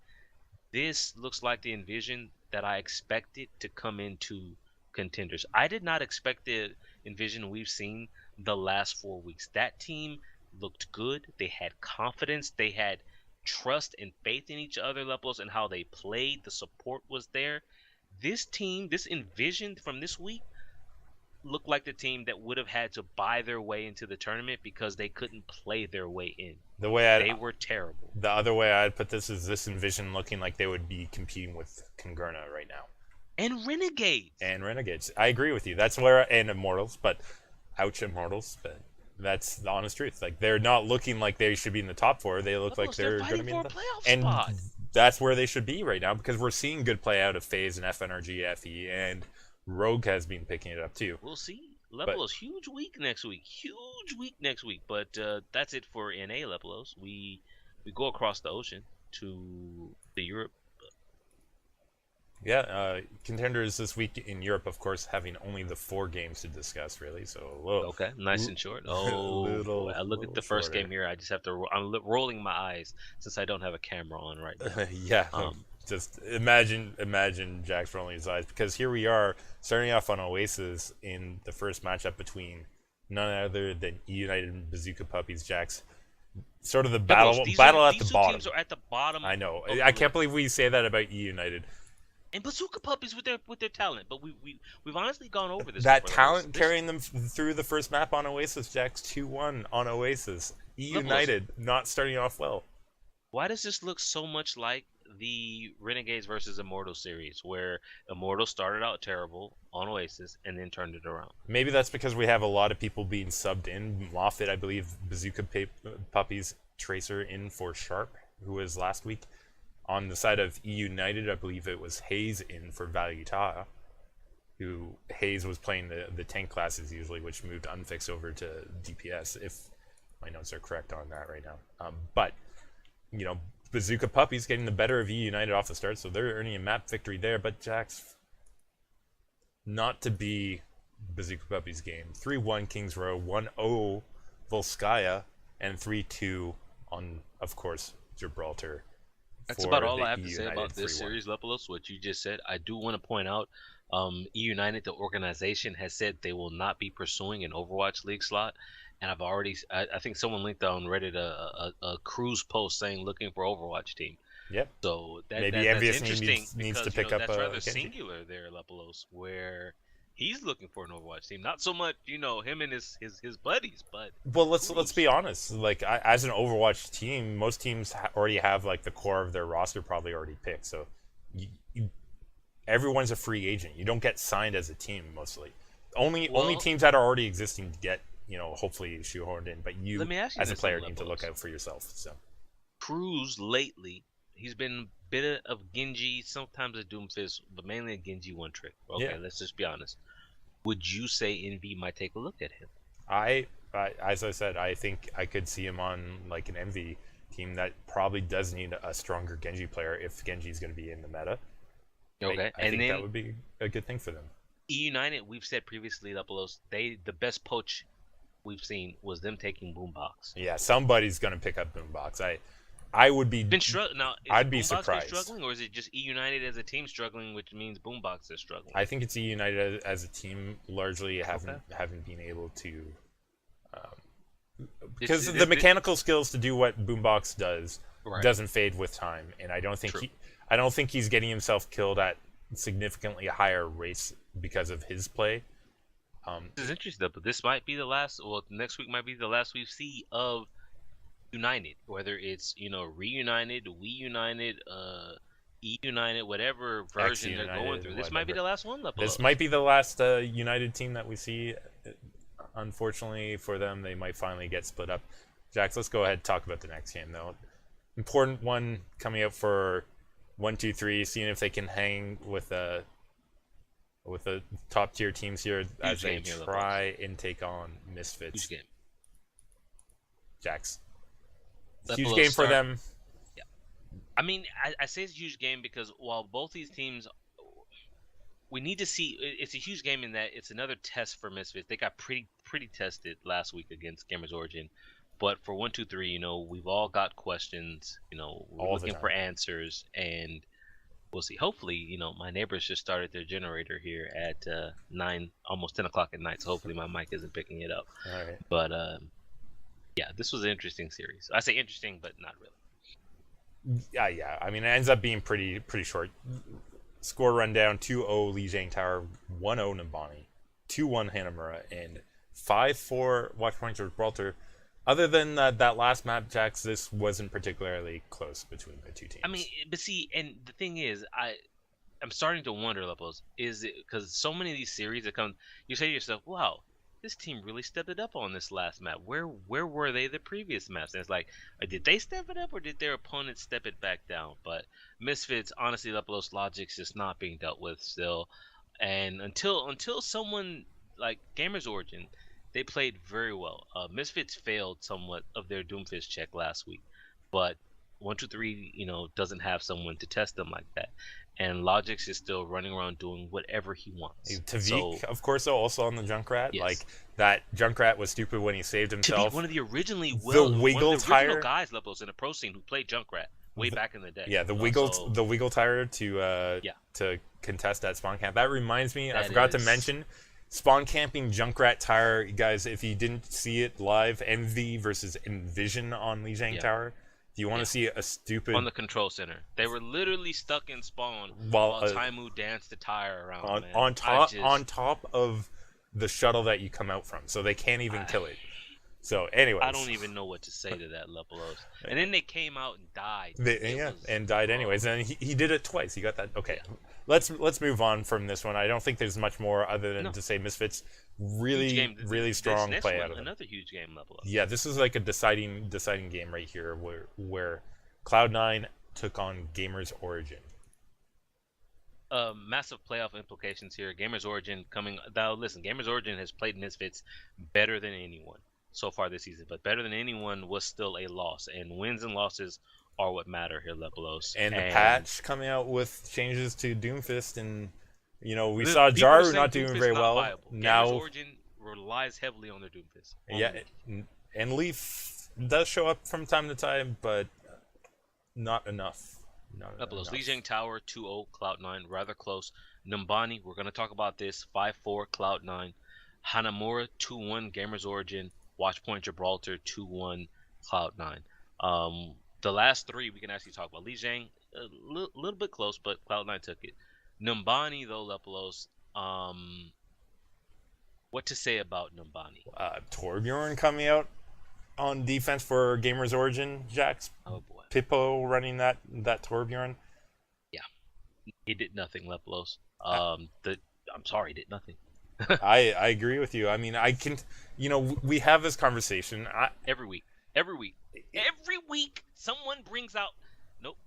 this looks like the Envision that I expected to come into Contenders. I did not expect the envision we've seen the last 4 weeks. That team looked good. They had confidence. They had trust and faith in each other levels and how they played. The support was there. This team, this envisioned from this week, looked like the team that would have had to buy their way into the tournament because they couldn't play their way in. They were terrible. The other way I'd put this is this envision looking like they would be competing with Congerna right now. And Renegades. I agree with you. That's where, and Immortals, but ouch, Immortals, but that's the honest truth. Like, they're not looking like they should be in the top 4. They look like they're going to be in the playoff spot. And that's where they should be right now because we're seeing good play out of FaZe and FNRG, FE, and Rogue has been picking it up too. We'll see. Lepelos, huge week next week. But that's it for NA Lepelos. We go across the ocean to Europe. Yeah, Contenders this week in Europe, of course, having only the 4 games to discuss, really. So okay, nice and short. I look at the first game here. I just have to. I'm rolling my eyes since I don't have a camera on right now. Yeah, just imagine Jack's rolling his eyes because here we are starting off on Oasis in the first matchup between none other than E United and Bazooka Puppies. Jack's sort of the battle at the bottom. These two teams are at the bottom. I know. I can't believe we say that about E United. And Bazooka Puppies with their talent, but we've honestly gone over this. That talent carrying them through the first map on Oasis. Jack's 2-1 on Oasis. E United not starting off well. Why does this look so much like the Renegades versus Immortal series, where Immortal started out terrible on Oasis and then turned it around? Maybe that's because we have a lot of people being subbed in. Moffitt, I believe, Bazooka Puppies Tracer in for Sharp, who was last week. On the side of E United, I believe it was Hayes in for Valuta, who Hayes was playing the tank classes usually, which moved Unfix over to DPS, if my notes are correct on that right now. But, you know, Bazooka Puppies getting the better of E United off the start, so they're earning a map victory there, but Jack's not to be Bazooka Puppies game. 3-1 Kings Row, 1-0 Volskaya, and 3-2 on, of course, Gibraltar. That's about all I have to say about this series, Lepelos, what you just said. I do want to point out, E United, the organization, has said they will not be pursuing an Overwatch League slot. And I think someone linked on Reddit a cruise post saying looking for Overwatch team. Yep. So maybe that's interesting needs to pick up that's rather Genji. singular there, Lepelos, where he's looking for an Overwatch team. Not so much, him and his buddies, but well, let's be honest. Like, as an Overwatch team, most teams already have like the core of their roster probably already picked. So everyone's a free agent. You don't get signed as a team mostly. Only teams that are already existing get, hopefully shoehorned in. But you as a player need to look out for yourself. So Cruz lately, he's been a bit of Genji, sometimes a Doomfist, but mainly a Genji one trick. Okay, yeah. Let's just be honest. Would you say Envy might take a look at him? As I said, I think I could see him on like an Envy team that probably does need a stronger Genji player if Genji's going to be in the meta. Okay, I think that would be a good thing for them. E United, we've said previously, Lepelos, the best poach we've seen was them taking Boombox. Yeah, somebody's going to pick up Boombox. I would be. Now, I'd be Boombox surprised. Struggling, or is it just E United as a team struggling, which means Boombox is struggling? I think it's E United as a team largely haven't been able to, because the mechanical skills to do what Boombox does doesn't fade with time, and I don't think he's getting himself killed at significantly higher rates because of his play. This is interesting, but this might be the last. Well, next week might be the last we see of United, whether it's Reunited, We United, E United, whatever version they're going through. This might be the last one. This might be the last United team that we see. Unfortunately for them, they might finally get split up. Jax, let's go ahead and talk about the next game though. Important one coming up for 1-2-3, seeing if they can hang with the top tier teams here as they try and take on Misfits. Huge game. Jax. Huge game for them. Yeah. I mean, I say it's a huge game because while both these teams, we need to see, it's a huge game in that it's another test for Misfits. They got pretty tested last week against Gamers Origin. But for 1-2-3, we've all got questions, we're looking for answers. And we'll see. Hopefully, my neighbors just started their generator here at 9, almost 10 o'clock at night. So hopefully my mic isn't picking it up. All right. But yeah, this was an interesting series. I say interesting, but not really. Yeah. I mean, it ends up being pretty short. Score rundown: 2-0 Lijiang Tower, 1-0 Nimbani, 2-1 Hanamura, and 5-4 Watchpoint Gibraltar. Other than that last map, Jax, this wasn't particularly close between the two teams. I mean, but see, and the thing is, I'm starting to wonder, Lepos, is it because so many of these series that come, you say to yourself, wow, this team really stepped it up on this last map. Where were they the previous maps? And it's like, did they step it up or did their opponents step it back down? But Misfits, honestly, Lepos Logic's just not being dealt with still. And until someone like Gamers Origin, they played very well. Misfits failed somewhat of their Doomfist check last week, but 123, doesn't have someone to test them like that. And Logix is still running around doing whatever he wants. Tavik, of course, also on the Junkrat. Yes. Like, that Junkrat was stupid when he saved himself. Tavik, one of the original guys, Lepos, in the pro scene who played Junkrat way back in the day. Yeah, the Wiggle tire to contest that spawn camp. That reminds me, I forgot to mention, spawn camping Junkrat tire, guys. If you didn't see it live, Envy versus Envision on Lijiang Tower. Do you want to see a stupid... On the control center. They were literally stuck in spawn while Taimu danced the tire around, on top of the shuttle that you come out from. So they can't even kill it. So, anyways. I don't even know what to say to that, Lepelos. And then they came out and died. And died anyways. And he did it twice. He got that... Okay. Let's move on from this one. I don't think there's much more other than to say Misfits really strong play out of them. Another huge game, Lepelos. Yeah, this is like a deciding game right here where Cloud9 took on Gamers Origin. Massive playoff implications here. Gamers Origin coming... Now, listen, Gamers Origin has played Misfits better than anyone so far this season, but better than anyone was still a loss, and wins and losses are what matter here, Lepelos. And the patch coming out with changes to Doomfist, and we saw Jaru not doing very well. Viable. Now Gamers Origin relies heavily on their Doomfist. Yeah, and Leaf does show up from time to time, but not enough. Lepelos, Lijiang Tower 2-0 Cloud9, rather close. Numbani, we're going to talk about this, 5-4 Cloud9. Hanamura 2-1 Gamers Origin. Watchpoint Gibraltar 2-1 Cloud9. The last three we can actually talk about. Lijiang, a little bit close, but Cloud9 took it. Numbani, though, Lepelos, what to say about Numbani? Torbjorn coming out on defense for Gamers Origin, Jax. Oh, boy. Pippo running that Torbjorn. Yeah. He did nothing, Lepelos. I'm sorry, he did nothing. I agree with you. I mean, we have this conversation. Every week, someone brings out. Nope.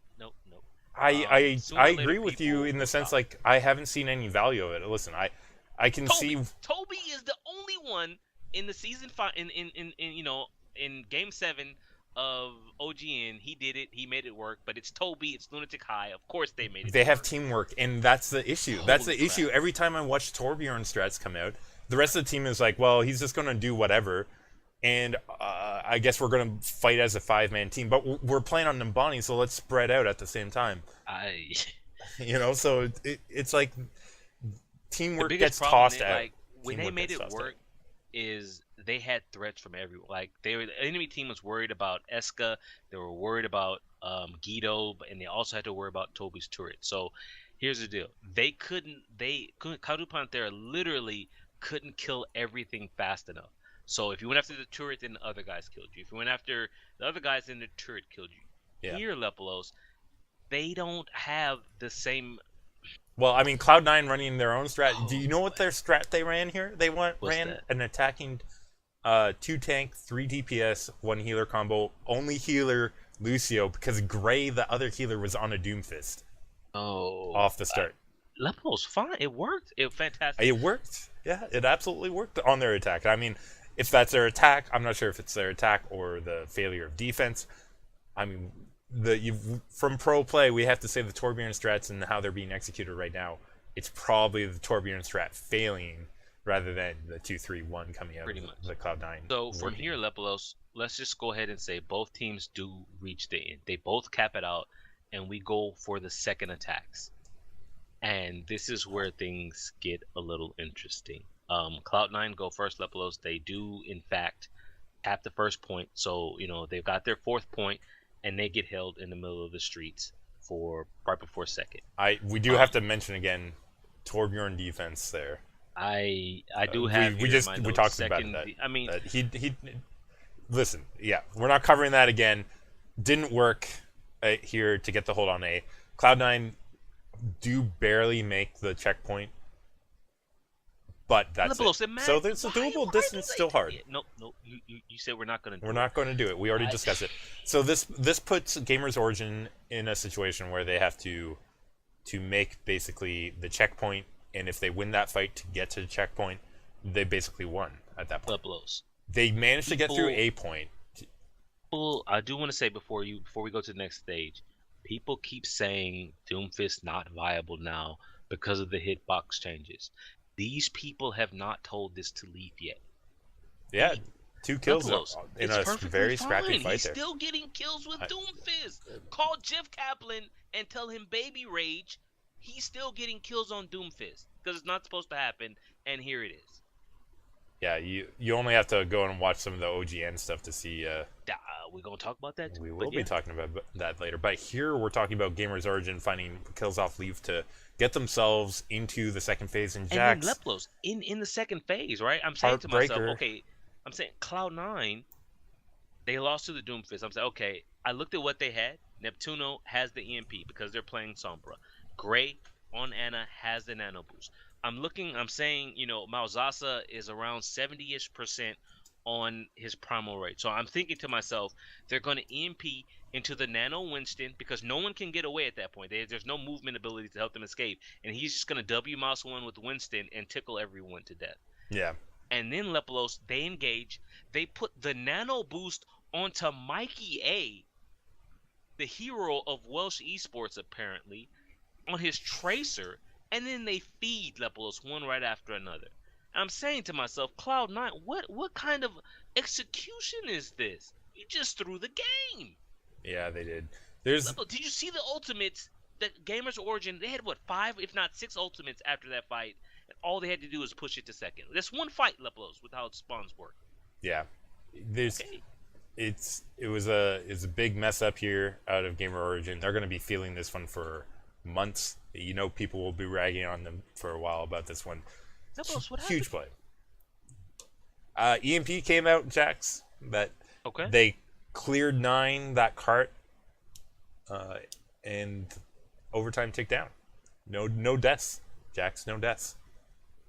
I agree with you in the sense, like, I haven't seen any value of it. Listen, I can see Toby is the only one in the season 5 in game 7 of OGN. He did it. He made it work. But it's Toby. It's Lunatic High. Of course they made it. They have teamwork, and that's the issue. Issue. Every time I watch Torbjorn strats come out, the rest of the team is like, well, he's just going to do whatever. And I guess we're going to fight as a 5-man team. But we're playing on Numbani, so let's spread out at the same time. So it's like teamwork gets tossed out. Like, when they made it work is they had threats from everyone. Like, the enemy team was worried about Eska. They were worried about Guido, and they also had to worry about Toby's turret. So here's the deal. Kadu Pantera literally couldn't kill everything fast enough. So if you went after the turret, then the other guys killed you. If you went after the other guys, then the turret killed you. Yeah. Here, Lepelos, they don't have the same... Well, I mean, Cloud9 running their own strat. Do you know what their strat they ran here? They ran an attacking 2 tank, 3 DPS, 1 healer combo. Only healer Lucio, because Gray, the other healer, was on a Doomfist. Off the start. Lepelos, fine. It worked. It was fantastic. It worked. Yeah, it absolutely worked on their attack. I mean, if that's their attack, I'm not sure if it's their attack or the failure of defense. I mean, from pro play, we have to say the Torbjorn strats and how they're being executed right now. It's probably the Torbjorn strat failing rather than the 2-3-1 coming out of the Cloud9. So from here, Lepelos, let's just go ahead and say both teams do reach the end. They both cap it out, and we go for the second attacks. And this is where things get a little interesting. Cloud9 go first, Lepelos. They do, in fact, tap the first point. So, they've got their fourth point, and they get held in the middle of the streets for right before second. We do have to mention again, Torbjorn defense there. I do have we talked about that. I mean, he listen. Yeah, we're not covering that again. Didn't work here to get the hold on A. Cloud9 do barely make the checkpoint, but that's it. So there's a doable distance, still hard. No, you said we're not going to do it. We're not going to do it. We already discussed it. So this puts Gamers Origin in a situation where they have to make basically the checkpoint, and if they win that fight to get to the checkpoint, they basically won at that point. They managed to get through A point. I do want to say before we go to the next stage, people keep saying Doomfist not viable now because of the hitbox changes. These people have not told this to Leaf yet. Yeah, 2 kills in a very scrappy fight. He's still getting kills with Doomfist. Call Jeff Kaplan and tell him baby rage. He's still getting kills on Doomfist because it's not supposed to happen, and here it is. Yeah, you only have to go and watch some of the OGN stuff to see. We're going to talk about that too. We will be talking about that later. But here we're talking about Gamers Origin finding kills off Leaf to get themselves into the second phase. And Jax, then Leplos in the second phase, right? I'm saying to myself, okay, I'm saying Cloud9, they lost to the Doomfist. I'm saying, okay, I looked at what they had. Neptuno has the EMP because they're playing Sombra. Gray on Ana has the Nano Boost. I'm saying, Malzasa is around 70-ish% on his primal rate. So I'm thinking to myself, they're going to EMP into the Nano Winston because no one can get away at that point. There's no movement ability to help them escape. And he's just going to W mouse one with Winston and tickle everyone to death. Yeah. And then Lepelos, they engage. They put the Nano Boost onto Mikey A, the hero of Welsh Esports apparently, on his Tracer. And then they feed Lepelos one right after another. I'm saying to myself, Cloud9, what kind of execution is this? You just threw the game. Yeah, they did. Did you see the ultimates? The Gamers Origin, they had 5, if not 6 ultimates after that fight, and all they had to do was push it to second. That's one fight, Lepelos, with how spawns work. Yeah, it was a big mess up here out of Gamer Origin. They're going to be feeling this one for months. People will be ragging on them for a while about this one. Huge play. EMP came out, Jax. They cleared 9 that cart, and overtime ticked down. No deaths, Jax. No deaths.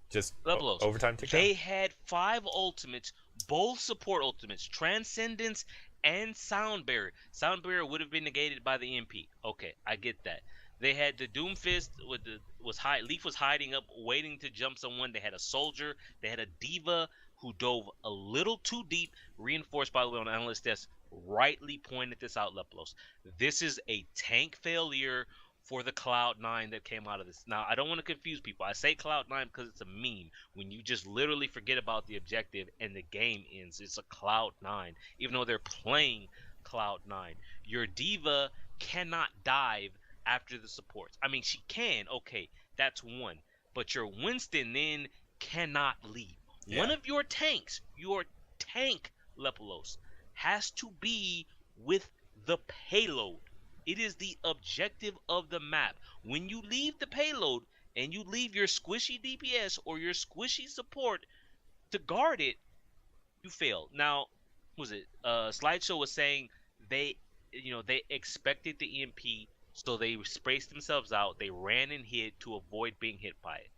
Just overtime ticked down. They had 5 ultimates, both support ultimates, Transcendence and Sound Barrier. Sound Barrier would have been negated by the EMP. Okay, I get that. They had the Doomfist Leaf was hiding up, waiting to jump someone. They had a soldier. They had a diva who dove a little too deep. Reinforced, by the way, on analyst desk, rightly pointed this out, Lepelos. This is a tank failure for the Cloud9 that came out of this. Now, I don't want to confuse people. I say Cloud9 because it's a meme. When you just literally forget about the objective and the game ends, it's a Cloud9, even though they're playing Cloud9. Your diva cannot dive after the supports. I mean, she can. Okay, that's one. But your Winston then cannot leave. Yeah. One of your tanks, Lepelos, has to be with the payload. It is the objective of the map. When you leave the payload and you leave your squishy DPS or your squishy support to guard it, you fail. Now, Slideshow was saying they expected the EMP, so they spaced themselves out. They ran and hid to avoid being hit by it.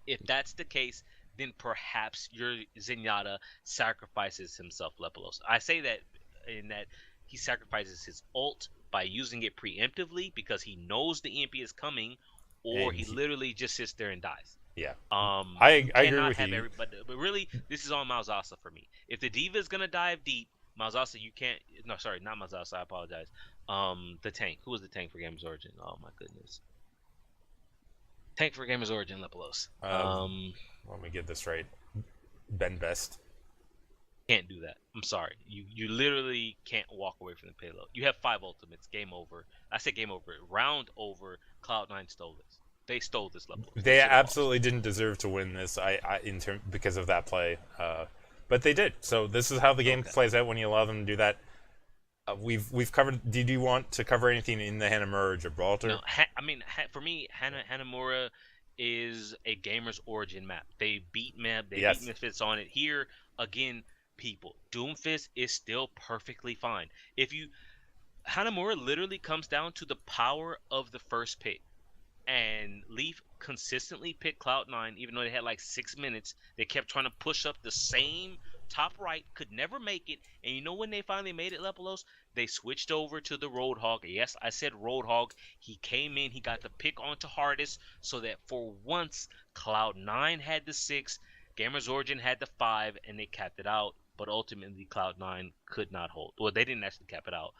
If that's the case, then perhaps your Zenyatta sacrifices himself, Lepelos. I say that in that he sacrifices his ult by using it preemptively because he knows the EMP is coming, or he literally just sits there and dies. Yeah. I agree with you. But really, this is on Malzasa for me. If the diva is gonna dive deep, Malzasa, you can't. No, sorry, not Malzasa. I apologize. The tank. Who was the tank for Gamers Origin? Oh my goodness. Tank for Gamers Origin, Lepelos. Let me get this right. Ben Best. Can't do that. I'm sorry. You literally can't walk away from the payload. You have 5 ultimates. Game over. I said game over. Round over. Cloud9 stole this. They stole this level. They They should have lost. absolutely didn't deserve to win this. Because of that play, but they did. So this is how the game Okay. plays out when you allow them to do that. We've covered. Did you want to cover anything in the Hanamura or Gibraltar? No, for me, Hanamura is a gamer's origin map. They beat map. They Yes. beat Misfits on it. Here again, people. Doomfist is still perfectly fine. If you Hanamura literally comes down to the power of the first pick. And Leaf consistently picked Cloud9, even though they had like 6 minutes. They kept trying to push up the same top right, could never make it. And you know when they finally made it, Lepelos? They switched over to the Roadhog. Yes, I said Roadhog. He came in, he got the pick onto hardest, so that for once, Cloud9 had the 6, Gamers Origin had the 5, and they capped it out. But ultimately, Cloud9 could not hold. Well, they didn't actually cap it out.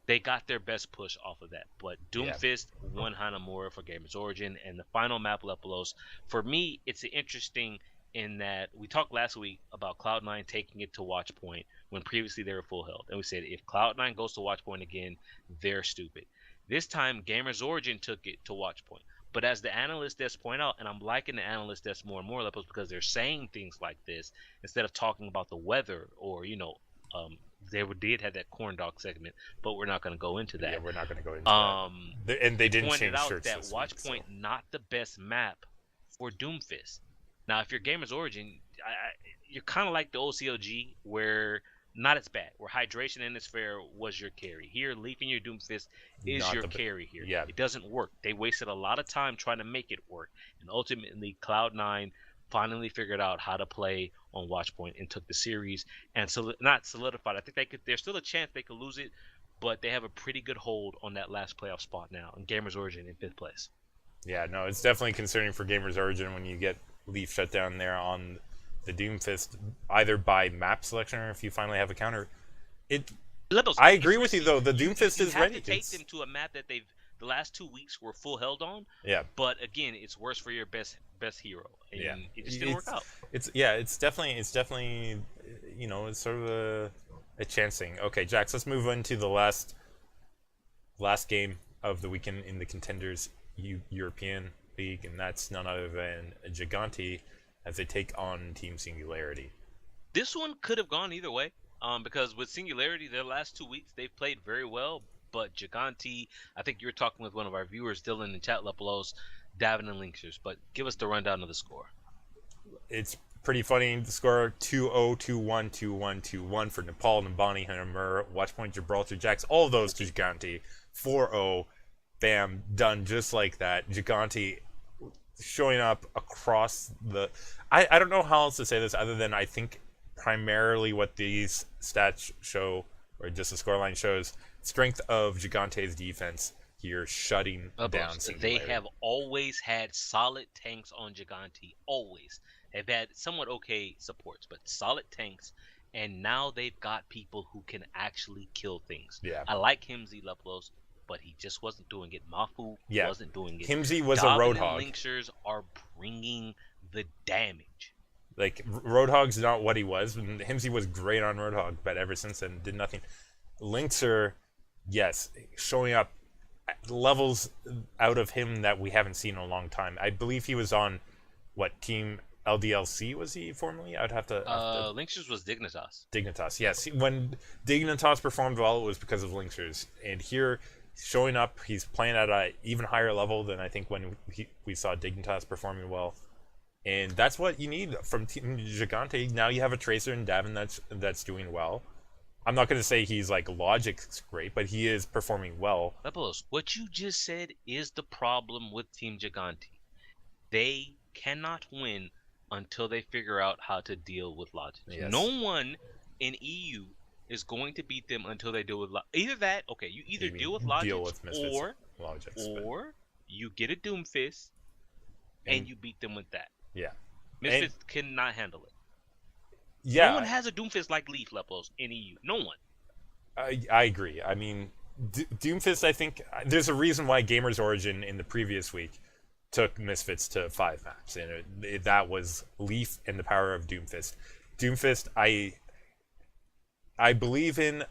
They got their best push off of that. But Doomfist won Hanamura for Gamers Origin, and the final map, Lepelos, for me, it's interesting in that we talked last week about Cloud9 taking it to Watchpoint when previously they were full health. And we said if Cloud9 goes to Watchpoint again, they're stupid. This time, Gamers Origin took it to Watchpoint. But as the analyst desk point out, and I'm liking the analyst desk more and more, Lepelos, because they're saying things like this instead of talking about the weather or, they did have that corn dog segment, but we're not going to go into that. Yeah, we're not going to go into that. And they didn't pointed change out shirts that this Watchpoint week, so. not the best map for Doomfist. Now, if you're Gamers Origin, you're kind of like the OCLG, where not as bad, where Hydration and Sphere was your carry. Here, Leafing your Doomfist is Not your the carry here. Yeah. It doesn't work. They wasted a lot of time trying to make it work, and ultimately, Cloud9 finally figured out how to play on Watchpoint and took the series and not solidified. I think there's still a chance they could lose it, but they have a pretty good hold on that last playoff spot now. And Gamers Origin in 5th place. Yeah, no, it's definitely concerning for Gamers Origin when you get Leaf shut down there on the Doomfist, either by map selection or if you finally have a counter. I agree with you though. The Doomfist is ready. You have to take them to a map that the last 2 weeks were full held on. Yeah. But again, it's worse for your best hero. And it just didn't work out. It's definitely it's sort of a chance thing. Okay, Jax, let's move on to the last game of the weekend in the Contenders European League, and that's none other than Gigante as they take on Team Singularity. This one could have gone either way, because with Singularity, their last 2 weeks they've played very well. But Gigante, I think you were talking with one of our viewers, Dylan in the chat, Lepelos, Davin and Linksters. But give us the rundown of the score. It's pretty funny. The score 2-0, 2-1, 2-1, 2-1 for Nepal, Nambani, Hanamura, Watchpoint, Gibraltar, Jax, all of those to Gigante. 4-0, bam, done just like that. Gigante showing up across the... I don't know how else to say this other than I think primarily what these stats show, or just the scoreline shows, strength of Gigante's defense here, shutting down Singularity. They have always had solid tanks on Gigante, always. They've had somewhat okay supports, but solid tanks, and now they've got people who can actually kill things. Yeah. I like Himsy, Lepelos, but he just wasn't doing it. Mafu wasn't doing it. Himsy was Dobbin a Roadhog. And Linksters are bringing the damage. Like, Roadhog's not what he was. Himsy was great on Roadhog, but ever since then, did nothing. Linkster, yes, showing up levels out of him that we haven't seen in a long time. I believe he was on, Team LDLC was he formerly? I'd have to... Linksters was Dignitas. Dignitas, yes. When Dignitas performed well, it was because of Linksters. And here, showing up, he's playing at an even higher level than I think when we saw Dignitas performing well. And that's what you need from Team Gigante. Now you have a Tracer and Davin that's doing well. I'm not going to say he's like Logic's great, but he is performing well. Lepelos, what you just said is the problem with Team Gigante. They cannot win until they figure out how to deal with Logic. Yes. No one in EU is going to beat them until they deal with Logic. Either that, okay, you either deal with Logic or you get a Doomfist and you beat them with that. Yeah. Misfits cannot handle it. Yeah. No one has a Doomfist like Leaf, Lepelos, in EU. No one. I agree. I mean, Doomfist, I think, there's a reason why Gamers Origin in the previous week took Misfits to 5 maps, and that was Leaf and the power of Doomfist. Doomfist, I believe in,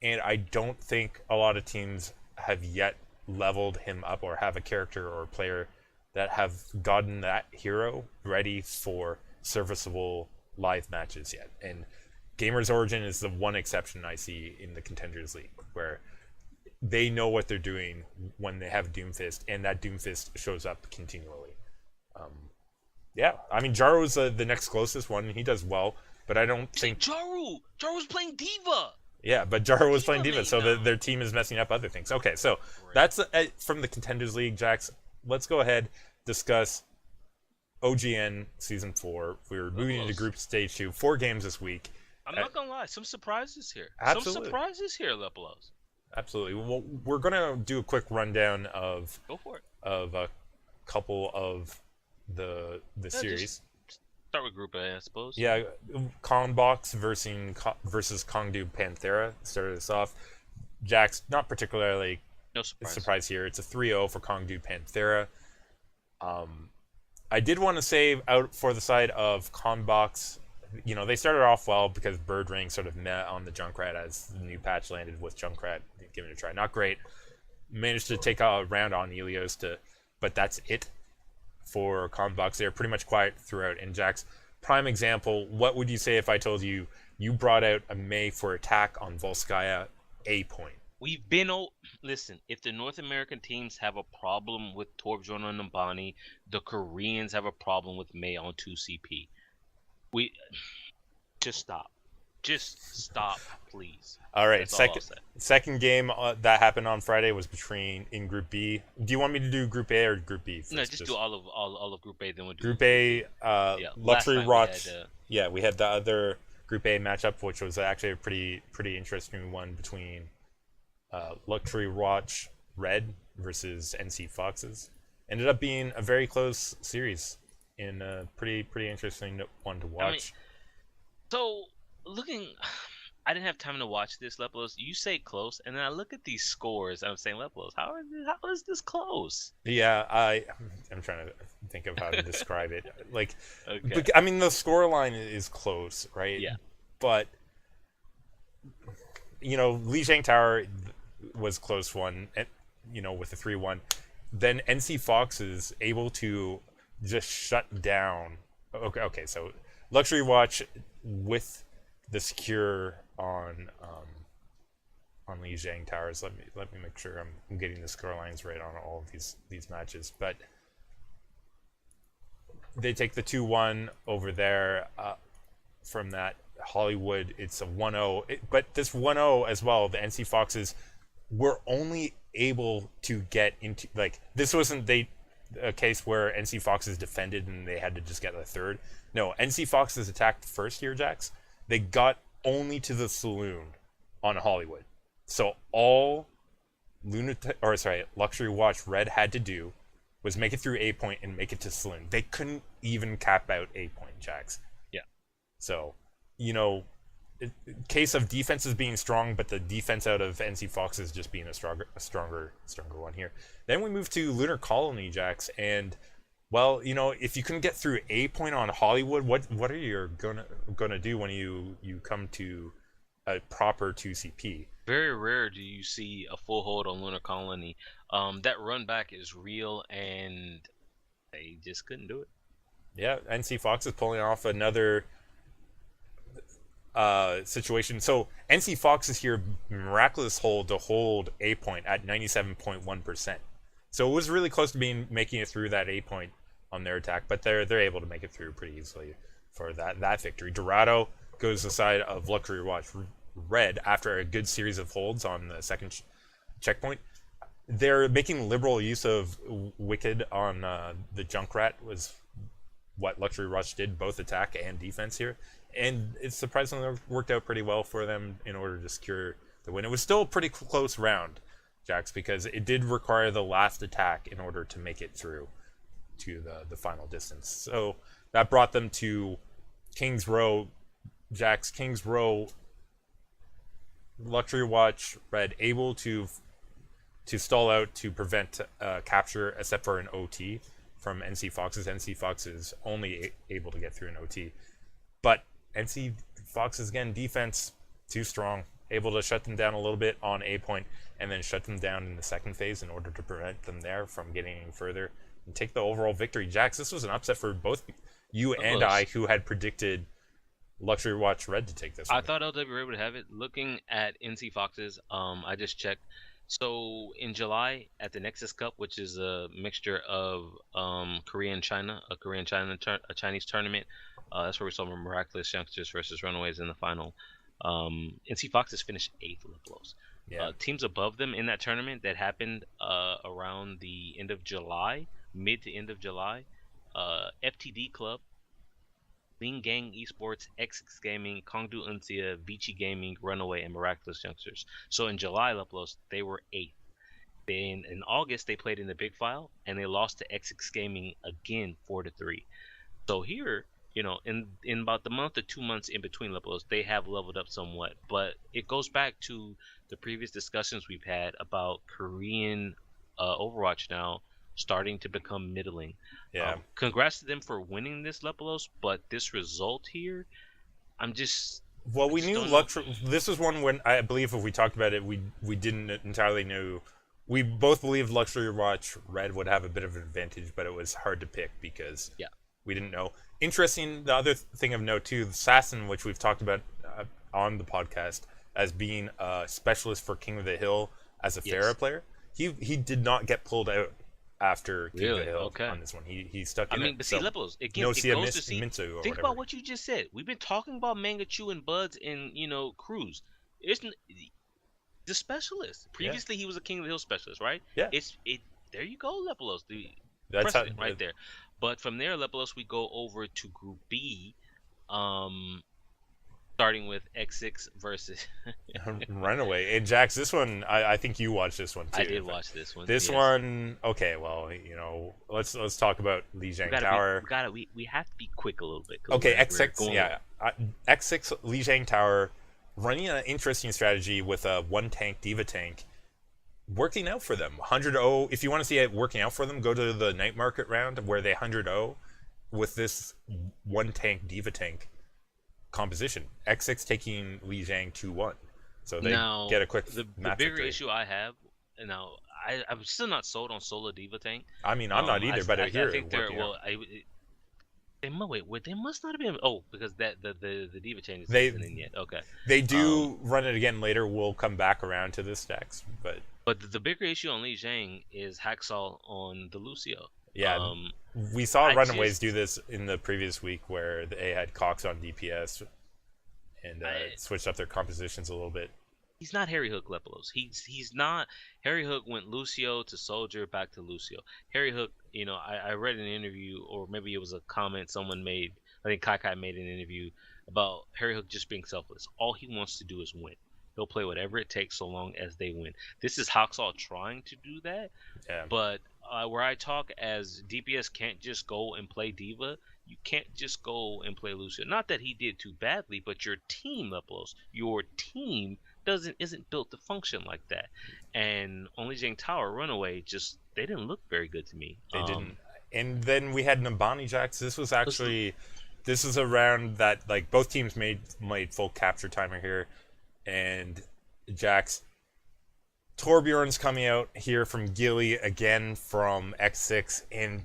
and I don't think a lot of teams have yet leveled him up or have a character or a player that have gotten that hero ready for serviceable live matches yet. And Gamers Origin is the one exception I see in the Contenders League, where they know what they're doing when they have Doomfist, and that Doomfist shows up continually. Yeah, I mean, Jaro's the next closest one. He does well, but I don't think... Jaro's playing Diva! Yeah, but Jaro was playing Diva, so now. their team is messing up other things. Okay, so that's from the Contenders League, Jax. Let's go ahead, discuss OGN Season 4. We're moving into Group Stage 2. 4 games this week. I'm not going to lie. Some surprises here. Absolutely. Some surprises here, Lepelos. Absolutely. Well, we're going to do a quick rundown of... Go for it. Of a couple of the series. Start with Group A, I suppose. Yeah, Kongbox versus Kongdu Panthera started us off. Jax, not particularly surprise here. It's a 3-0 for Kongdu Panthera. I did want to say out for the side of Kongbox, you know, they started off well because Bird Ring sort of met on the Junkrat as the new patch landed with Junkrat. Give it a try. Not great. Managed to take a round on Helios, but that's it for Kongbox. They're pretty much quiet throughout. And Jax, prime example, what would you say if I told you brought out a May for attack on Volskaya A point? We've been... Listen, if the North American teams have a problem with Torbjorn and Nambani, the Koreans have a problem with May on 2CP. Just stop. Just stop, please. All right, second game that happened on Friday was in Group B. Do you want me to do Group A or Group B first? No, just do all of Group A, then we'll do Group A. Luxury Watch. We had the other Group A matchup, which was actually a pretty interesting one between Luxury Watch Red versus NC Foxes. Ended up being a very close series and a pretty interesting one to watch. I didn't have time to watch this, Lepelos. You say close, and then I look at these scores, and I'm saying, Lepelos, how is this close? Yeah, I'm trying to think of how to describe it. Like, okay. I mean, the scoreline is close, right? Yeah. But, you know, Lijiang Tower was close one, you know, with a 3-1. Then NC Fox is able to just shut down. Okay, so Luxury Watch with the secure on Lijiang Towers. Let me make sure I'm getting the score lines right on all of these matches. But they take the 2-1 over there. From that Hollywood, it's a 1-0. But this 1-0 as well, the NC Foxes were only able to get into, like, this wasn't a case where NC Foxes defended and they had to just get a third. No, NC Foxes attacked first here, Jax. They got only to the saloon on Hollywood. So all Luxury Watch Red had to do was make it through A point and make it to saloon. They couldn't even cap out A point, Jax. Yeah. So, you know, case of defenses being strong, but the defense out of NC Foxes just being a stronger one here. Then we move to Lunar Colony, Jax, and well, you know, if you couldn't get through A point on Hollywood, what are you gonna do when you come to a proper 2CP? Very rare do you see a full hold on Lunar Colony. That run back is real, and they just couldn't do it. Yeah, NC Fox is pulling off another situation. So NC Fox is here, miraculous hold to hold A point at 97.1%. So it was really close to making it through that A point on their attack, but they're able to make it through pretty easily for that victory. Dorado goes the side of Luxury Watch Red after a good series of holds on the second checkpoint. They're making liberal use of Wicked on the Junkrat, was what Luxury Watch did, both attack and defense here. And it surprisingly worked out pretty well for them in order to secure the win. It was still a pretty close round, Jax, because it did require the last attack in order to make it through to the final distance. So that brought them to King's Row. Jax, King's Row, Luxury Watch Red able to stall out to prevent capture, except for an OT from NC Foxes. NC Foxes only able to get through an OT. But NC Foxes, again, defense, too strong. Able to shut them down a little bit on A point, and then shut them down in the second phase in order to prevent them there from getting any further and take the overall victory. Jax, this was an upset for both you and I, who had predicted Luxury Watch Red to take this one. I thought LWA would have it. Looking at NC Foxes, I just checked. So in July at the Nexus Cup, which is a mixture of Korea and China, a Chinese tournament. That's where we saw Miraculous Youngsters versus Runaways in the final. NC Foxes finished 8th with blows. Yeah. Teams above them in that tournament that happened around the end of July, mid to end of July, FTD Club, Lean Gang Esports, XX Gaming, Kongdu Uncia, Vici Gaming, Runaway, and Miraculous Youngsters. So in July, Leplos, they were 8th. Then in August, they played in the Big File, and they lost to XX Gaming again 4-3. So here, in about the month or 2 months in between Leplos, they have leveled up somewhat. But it goes back to the previous discussions we've had about Korean Overwatch now starting to become middling. Yeah. Congrats to them for winning this Lepelos, but this result here, I'm just... Well, we knew this was one when I believe if we talked about it, we didn't entirely know. We both believed Luxury Watch Red would have a bit of an advantage, but it was hard to pick because we didn't know. Interesting, the other thing of note too, Assassin, which we've talked about on the podcast as being a specialist for King of the Hill as a Pharah player, he did not get pulled out after King of the Hill on this one. He stuck in it. But see, Leplos, again, it goes to see... Think about what you just said. We've been talking about Mangachu and Buds and, Cruz. It's the specialist. Previously, he was a King of the Hill specialist, right? Yeah. There you go, Lepelos. That's precedent right there. But from there, Lepelos, we go over to Group B, starting with X6 versus Runaway. And Jax, this one, I think you watched this one too. I did watch this one. This one, okay, well, let's talk about Lijiang Tower. We have to be quick a little bit. Okay, X6, X6 Lijiang Tower, running an interesting strategy with a one tank Diva tank, working out for them. 100-0. If you want to see it working out for them, go to the night market round where they 100-0 with this one tank Diva tank composition. X6 taking Lijiang 2-1. So they get a quick the bigger victory. Issue I have, I'm still not sold on Solo Diva tank. I mean, I'm not either, but I hear think they're, they must not have been. Oh, because the Diva tank isn't in yet. Okay. They do run it again later. We'll come back around to this stacks, but the bigger issue on Lijiang is Hacksaw on the Lucio. Yeah, we saw Runaways do this in the previous week where they had Cox on DPS and switched up their compositions a little bit. He's not Harry Hook Lepelos. He's not. Harry Hook went Lucio to Soldier back to Lucio. Harry Hook, I read an interview, or maybe it was a comment someone made. I think Kai made an interview about Harry Hook just being selfless. All he wants to do is win. He'll play whatever it takes so long as they win. This is Hacksaw trying to do that, but where I talk as DPS can't just go and play Diva, you can't just go and play Lucio. Not that he did too badly, but your team, Lepelos, your team isn't built to function like that. And only Lijiang Tower Runaway they didn't look very good to me. They didn't. And then we had Nabani Jax. This is a round that both teams made full capture timer here, and Jax. Torbjorns coming out here from Gilly again from X6, and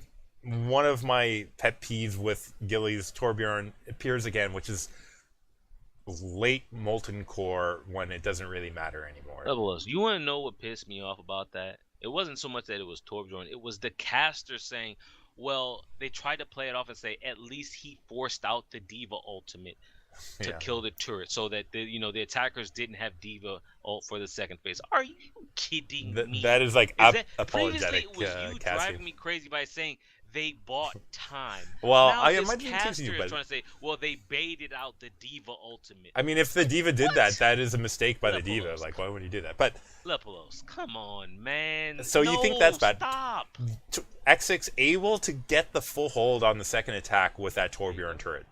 one of my pet peeves with Gilly's Torbjorn appears again, which is late Molten Core when it doesn't really matter anymore. Lepelos, you want to know what pissed me off about that? It wasn't so much that it was Torbjorn, it was the caster saying, well, they tried to play it off and say at least he forced out the Diva ultimate to kill the turret, so that the attackers didn't have Diva ult for the second phase. Are you kidding me? That is apologetic. Previously, it was you driving me crazy by saying they bought time. Well, now I this imagine caster you, is trying to say, well, they baited out the Diva ultimate. I mean, if the Diva did that is a mistake by the Diva. Why would you do that? But Lepelos, come on, man. So you think that's bad? Stop. X6 able to get the full hold on the second attack with that Torbjorn turret.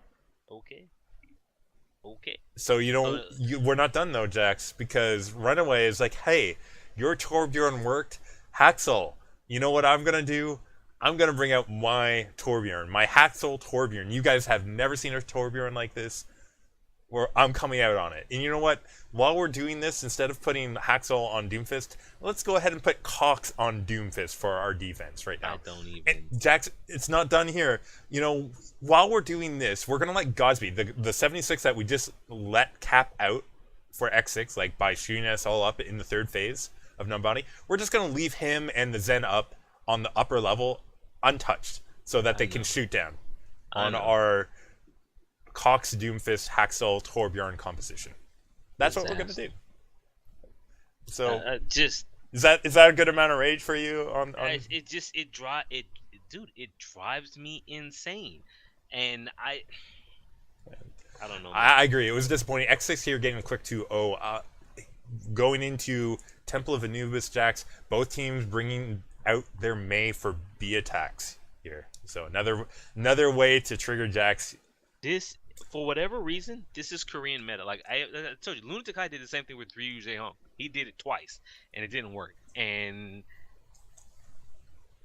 Okay. So we're not done though, Jax, because Runaway is like, hey, your Torbjorn worked. Haxel, you know what I'm gonna do? I'm gonna bring out my Torbjorn, my Haxel Torbjorn. You guys have never seen a Torbjorn like this. I'm coming out on it. And you know what? While we're doing this, instead of putting Haxel on Doomfist, let's go ahead and put Cox on Doomfist for our defense right now. I don't even. And Jax, it's not done here. You know, while we're doing this, we're gonna let Godsby, the 76 that we just let cap out for X6, like by shooting us all up in the third phase of Numbody, we're just gonna leave him and the Zen up on the upper level untouched, so that they can shoot down on our Cox, Doomfist, Haxel, Torbjorn composition. That's what we're gonna do. So just is that a good amount of rage for you? Dude, it drives me insane, and I don't know. I agree. It was disappointing. X6 here getting a quick 2-0. Going into Temple of Anubis, Jax, both teams bringing out their Mei for B attacks here. So another way to trigger Jax. This, for whatever reason, this is Korean meta. Like I told you, Lunatic High did the same thing with Ryu Jae-hong. He did it twice, and it didn't work. And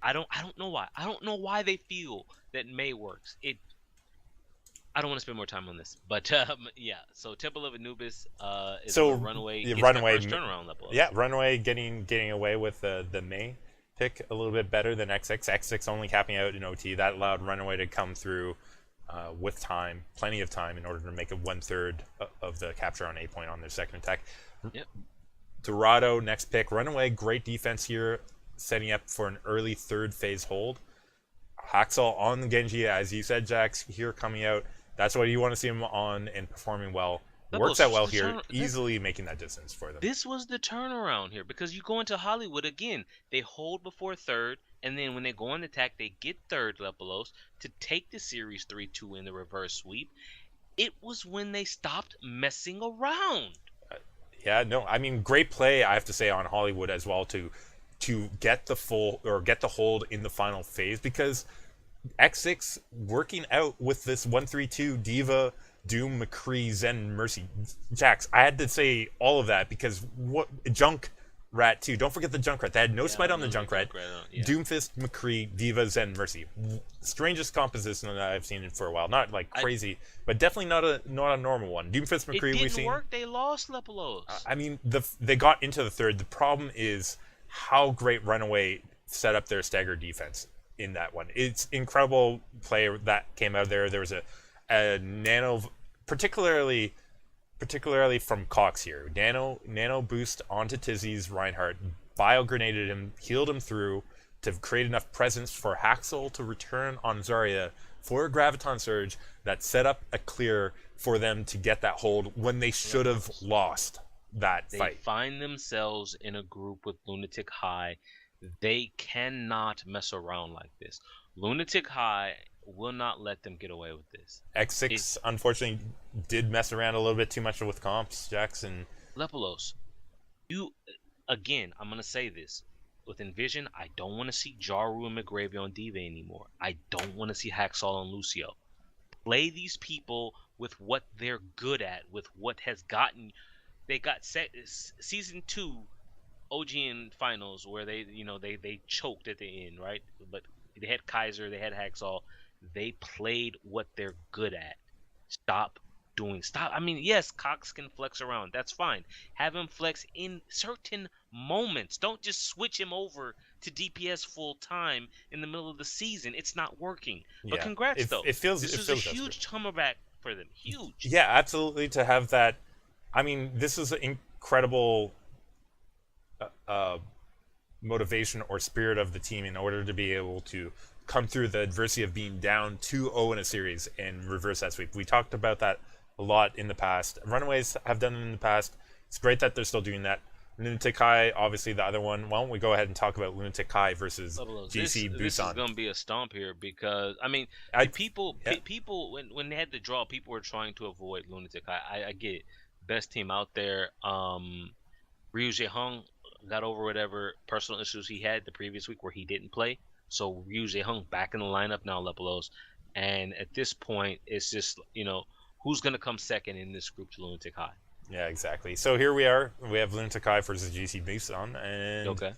I don't know why. I don't know why they feel that Mei works. I don't want to spend more time on this, but yeah. So Temple of Anubis is Runaway. The Runaway turnaround level. Yeah, Runaway getting away with the Mei pick a little bit better than X6. X6 only capping out in OT. That allowed Runaway to come through with time, plenty of time, in order to make a 1/3 of the capture on A point on their second attack. Yep. Dorado next pick. Runaway, great defense here, setting up for an early third phase hold. Haxel on the Genji, as you said, Jax, here coming out. That's what you want to see him on and performing well. Works out well here, easily making that distance for them. This was the turnaround here, because you go into Hollywood again. They hold before third, and then when they go on attack, they get third Lepelos to take the series 3-2 in the reverse sweep. It was when they stopped messing around. Yeah, no, I mean, great play, I have to say, on Hollywood as well to get the hold in the final phase, because X6 working out with this 1-3-2 Diva, Doom, McCree, Zen, Mercy. Jax, I had to say all of that because what Junkrat too. Don't forget the Junkrat. They had no smite on the Junkrat. Doomfist, McCree, Diva, Zen, Mercy. Strangest composition that I've seen for a while. Not like crazy, but definitely not a normal one. Doomfist, McCree. It didn't work. They lost Lepelos. I mean, they got into the third. The problem is how great Runaway set up their stagger defense in that one. It's incredible play that came out of there. There was a nano, particularly from Cox here. Nano boost onto Tizzy's Reinhardt, bio grenaded him, healed him through to create enough presence for Haxel to return on Zarya for a Graviton Surge that set up a clear for them to get that hold when they should have lost that fight. They find themselves in a group with Lunatic High. They cannot mess around like this. Lunatic High will not let them get away with this. X6 unfortunately did mess around a little bit too much with comps, Jackson. Lepelos, again, I'm going to say this. With Envision, I don't want to see Jaru and McGravy on Diva anymore. I don't want to see Haxal and Lucio. Play these people with what they're good at, with what has gotten... They got Season 2 OGN finals where they choked at the end, right? But they had Kaiser, they had Haxal. They played what they're good at. Stop. I mean, yes, Cox can flex around. That's fine. Have him flex in certain moments. Don't just switch him over to DPS full time in the middle of the season. It's not working. But congrats, though. This is a huge comeback for them. Huge. Yeah, absolutely. To have that. I mean, this is an incredible motivation or spirit of the team in order to be able to come through the adversity of being down 2-0 in a series and reverse that sweep. We talked about that a lot in the past. Runaways have done it in the past. It's great that they're still doing that. Lunatic High, obviously the other one. Why don't we go ahead and talk about Lunatic High versus GC Busan? This is going to be a stomp here because, I mean, people when they had the draw, people were trying to avoid Lunatic High. I get it. Best team out there. Ryu Jae-hung got over whatever personal issues he had the previous week where he didn't play. So Ryu Jae-hung back in the lineup now, Lepelos. And at this point, it's just, who's going to come second in this group to Lunatic High? Yeah, exactly. So here we are. We have Lunatic High versus GC Busan. And okay.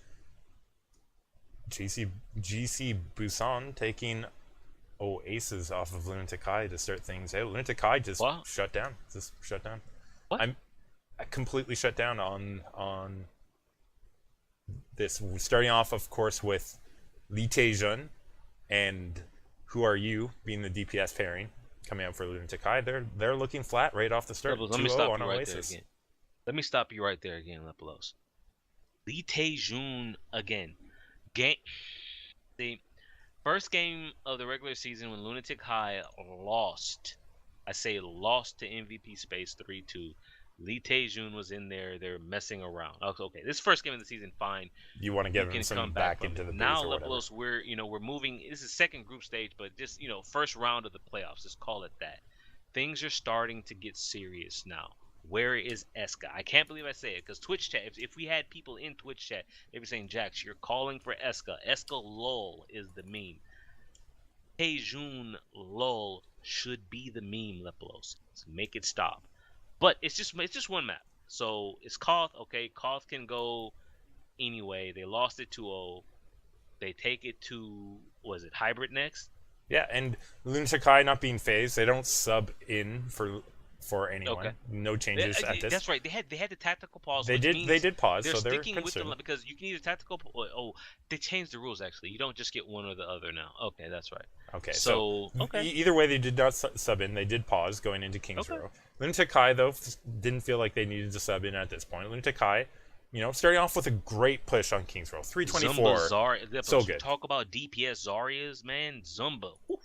GC Busan taking Oh, Aces off of Lunatic High to start things out. Lunatic High just What? shut down. Just shut down. What? I completely shut down on this. Starting off, of course, with Li Taejun and Who Are You being the DPS pairing coming out for Lunatic High. They're looking flat right off the start. Let me 2-0 stop on you right there Oasis. again. Let me stop you right there again, Lepelos. Lee Tae-jun again. The first game of the regular season when Lunatic High lost. I say lost to MVP Space 3-2. Lee Tae-jun was in there. They're messing around. Okay, this first game of the season, fine. You want to get can some come back from into it. the booth Now or whatever. Lepelos, we're moving. This is second group stage, but just first round of the playoffs. Just call it that. Things are starting to get serious now. Where is Eska? I can't believe I say it because Twitch chat. If we had people in Twitch chat, they'd be saying, "Jax, you're calling for Eska. Eska lol is the meme. Taejun lol should be the meme, Lepelos. So make it stop." But it's just one map. So it's Koth. Okay, Koth can go anyway. They lost it 2-0. They take it to, was it Hybrid next? Yeah, and Lunatic High not being phased, they don't sub in for anyone. Okay. No changes at this. That's right. They had the tactical pause. They did pause, they're so they're sticking with concerned. because you can either tactical. Oh, they changed the rules actually. You don't just get one or the other now. Okay, that's right. Okay, So either way, they did not sub in. They did pause going into Kings Okay. Row. Lunatic High, though, didn't feel like they needed to sub in at this point. Lunatic High, starting off with a great push on Kings Row. 324. Zumba, so good. Talk about DPS Zarya's, man. Zumba. Woo.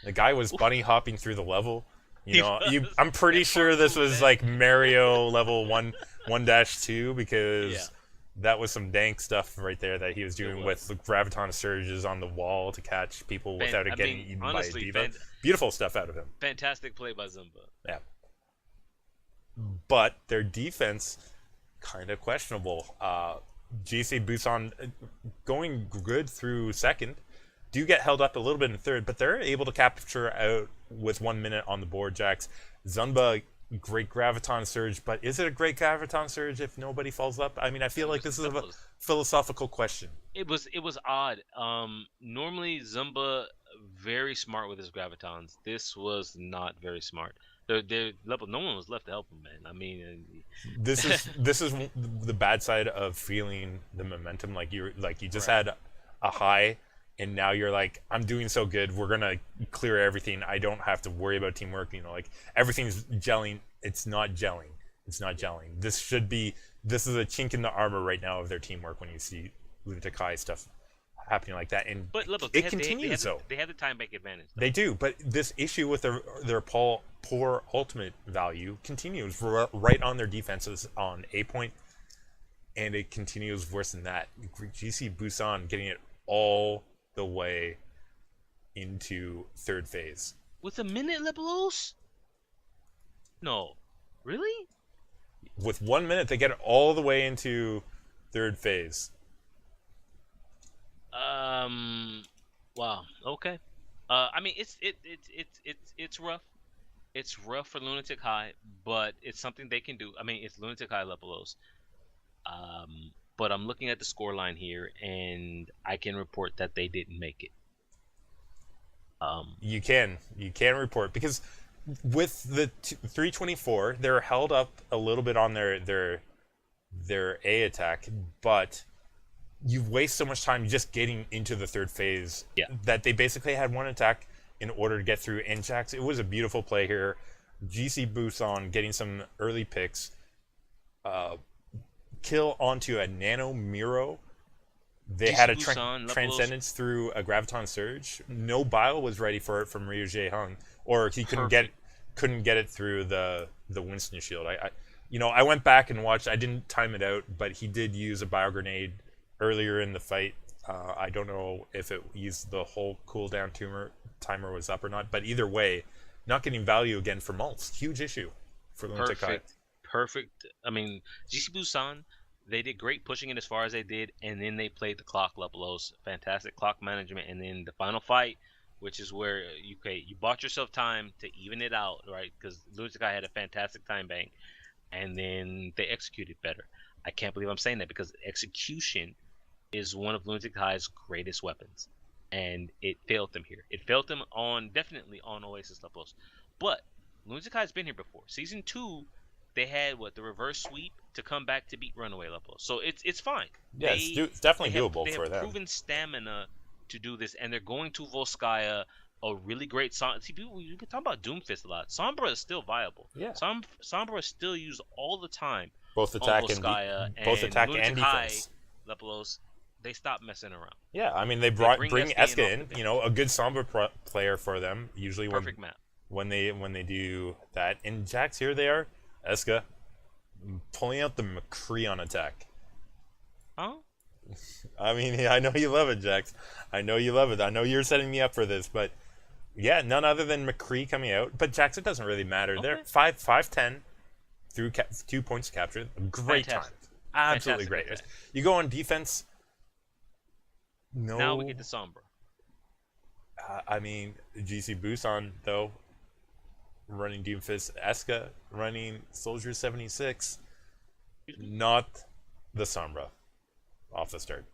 The guy was bunny hopping through the level. I'm pretty That sure part this two, was man. like Mario level 1-2 because that was some dank stuff right there that he was doing with the graviton surges on the wall to catch people without it getting eaten honestly, by a diva. Beautiful stuff out of him. Fantastic play by Zumba. Yeah. But their defense, kind of questionable. GC Busan going good through second. Do get held up a little bit in third, but they're able to capture out with 1 minute on the board, Jax. Zumba, great graviton surge, but is it a great graviton surge if nobody falls up? I mean, I feel like this is a philosophical question. It was odd. Normally Zumba very smart with his gravitons. This was not very smart. They're level. No one was left to help him, man. I mean, this is the bad side of feeling the momentum. Like you just had a high. And now you're like, I'm doing so good. We're gonna clear everything. I don't have to worry about teamwork. Like everything's gelling. It's not gelling. It's not gelling. This is a chink in the armor right now of their teamwork when you see Lunatic High stuff happening like that. And it continues though. They have the time bank advantage. They do, but this issue with their poor ultimate value continues right on their defenses on A point, and it continues worse than that. GC Busan getting it all the way into third phase. With a minute, Lepelos? No. Really? With 1 minute, they get it all the way into third phase. Wow. Okay. I mean, it's rough. It's rough for Lunatic High, but it's something they can do. I mean, it's Lunatic High Lepelos. But I'm looking at the scoreline here, and I can report that they didn't make it. You can report because with the 324, they're held up a little bit on their A attack, but you've wasted so much time just getting into the third phase that they basically had one attack in order to get through. And Jax, it was a beautiful play here. GC Busan getting some early picks. Kill onto a Nano Miro. They had a transcendence through a graviton surge. No bile was ready for it from Ryu Jae-hung, or he couldn't get it through the Winston shield. I went back and watched. I didn't time it out, but he did use a bio grenade earlier in the fight. I don't know if it used the whole cooldown timer was up or not, but either way, not getting value again for Maltz. Huge issue for Lunatic High. Perfect. I mean, GC Busan, they did great pushing it as far as they did, and then they played the clock Lepelos. Fantastic clock management, and then the final fight, which is where you bought yourself time to even it out, right? Because Lunatic High had a fantastic time bank, and then they executed better. I can't believe I'm saying that because execution is one of Lunatic High's greatest weapons. and it failed them here. It failed them definitely on Oasis levels. But Lunatic High's been here before. Season 2, they had the reverse sweep to come back to beat Runaway levels. So it's fine. Yeah, it's definitely doable they for have them. proven stamina to do this, and they're going to Volskaya, a really great Sombra. See, we've been talking about Doomfist a lot. Sombra is still viable. Yeah. Sombra is still used all the time. Both attack and defense. Lepelos, they stop messing around. Yeah, I mean they bring Eska in, you know, a good Sombra player for them. Usually perfect map when they do that. And Jax, here they are, Eska pulling out the McCree on attack. Huh? I mean, I know you love it, Jax. I know you love it. I know you're setting me up for this, but yeah, none other than McCree coming out. But Jax, it doesn't really matter. Okay. They're 5-10 through 2 points captured. Great time. Absolutely great. Fantastic. You go on defense. No. Now we get the Sombra. I mean, GC Busan, though, running Doomfist. Eska running Soldier 76. Not the Sombra off the start.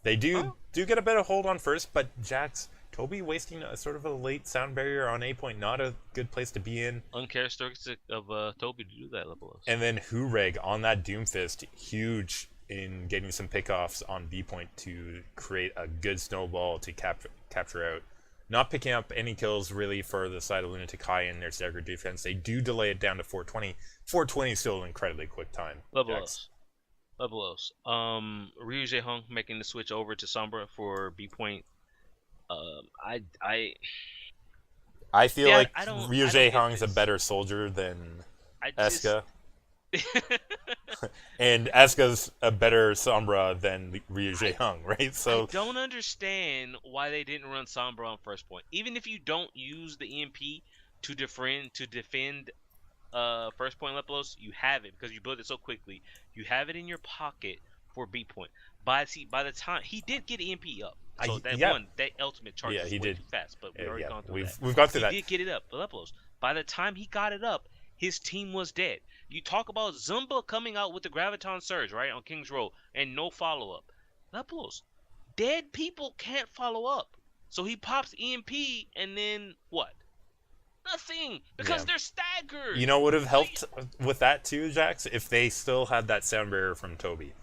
They do get a bit of hold on first, but Jax, Toby wasting a sort of a late sound barrier on A point, not a good place to be in. Uncharacteristic of Toby to do that level. And then Hureg on that Doomfist, huge in getting some pickoffs on B point to create a good snowball to capture out. Not picking up any kills really for the side of Lunatic High in their staggered defense. They do delay it down to 420. 420 is still an incredibly quick time. Levelos. Ryu Jae-hung making the switch over to Sombra for B point. I feel like Ryu Jae-hung's a better soldier than Eska. And Eska's a better Sombra than Ryu Jae-hung, right? So I don't understand why they didn't run Sombra on first point. Even if you don't use the EMP to defend first point Lepelos, you have it because you build it so quickly. You have it in your pocket for B point. By the time he did get EMP up, so that ultimate charge is way too fast. But we've already gone through that. We've gone through that. He did get it up, Lepelos. By the time he got it up, his team was dead. You talk about Zumba coming out with the Graviton Surge, right, on King's Row, and no follow-up. Lepelos, dead people can't follow up. So he pops EMP, and then what? Nothing, because they're staggered. You know what would have helped with that too, Jax? If they still had that sound barrier from Toby.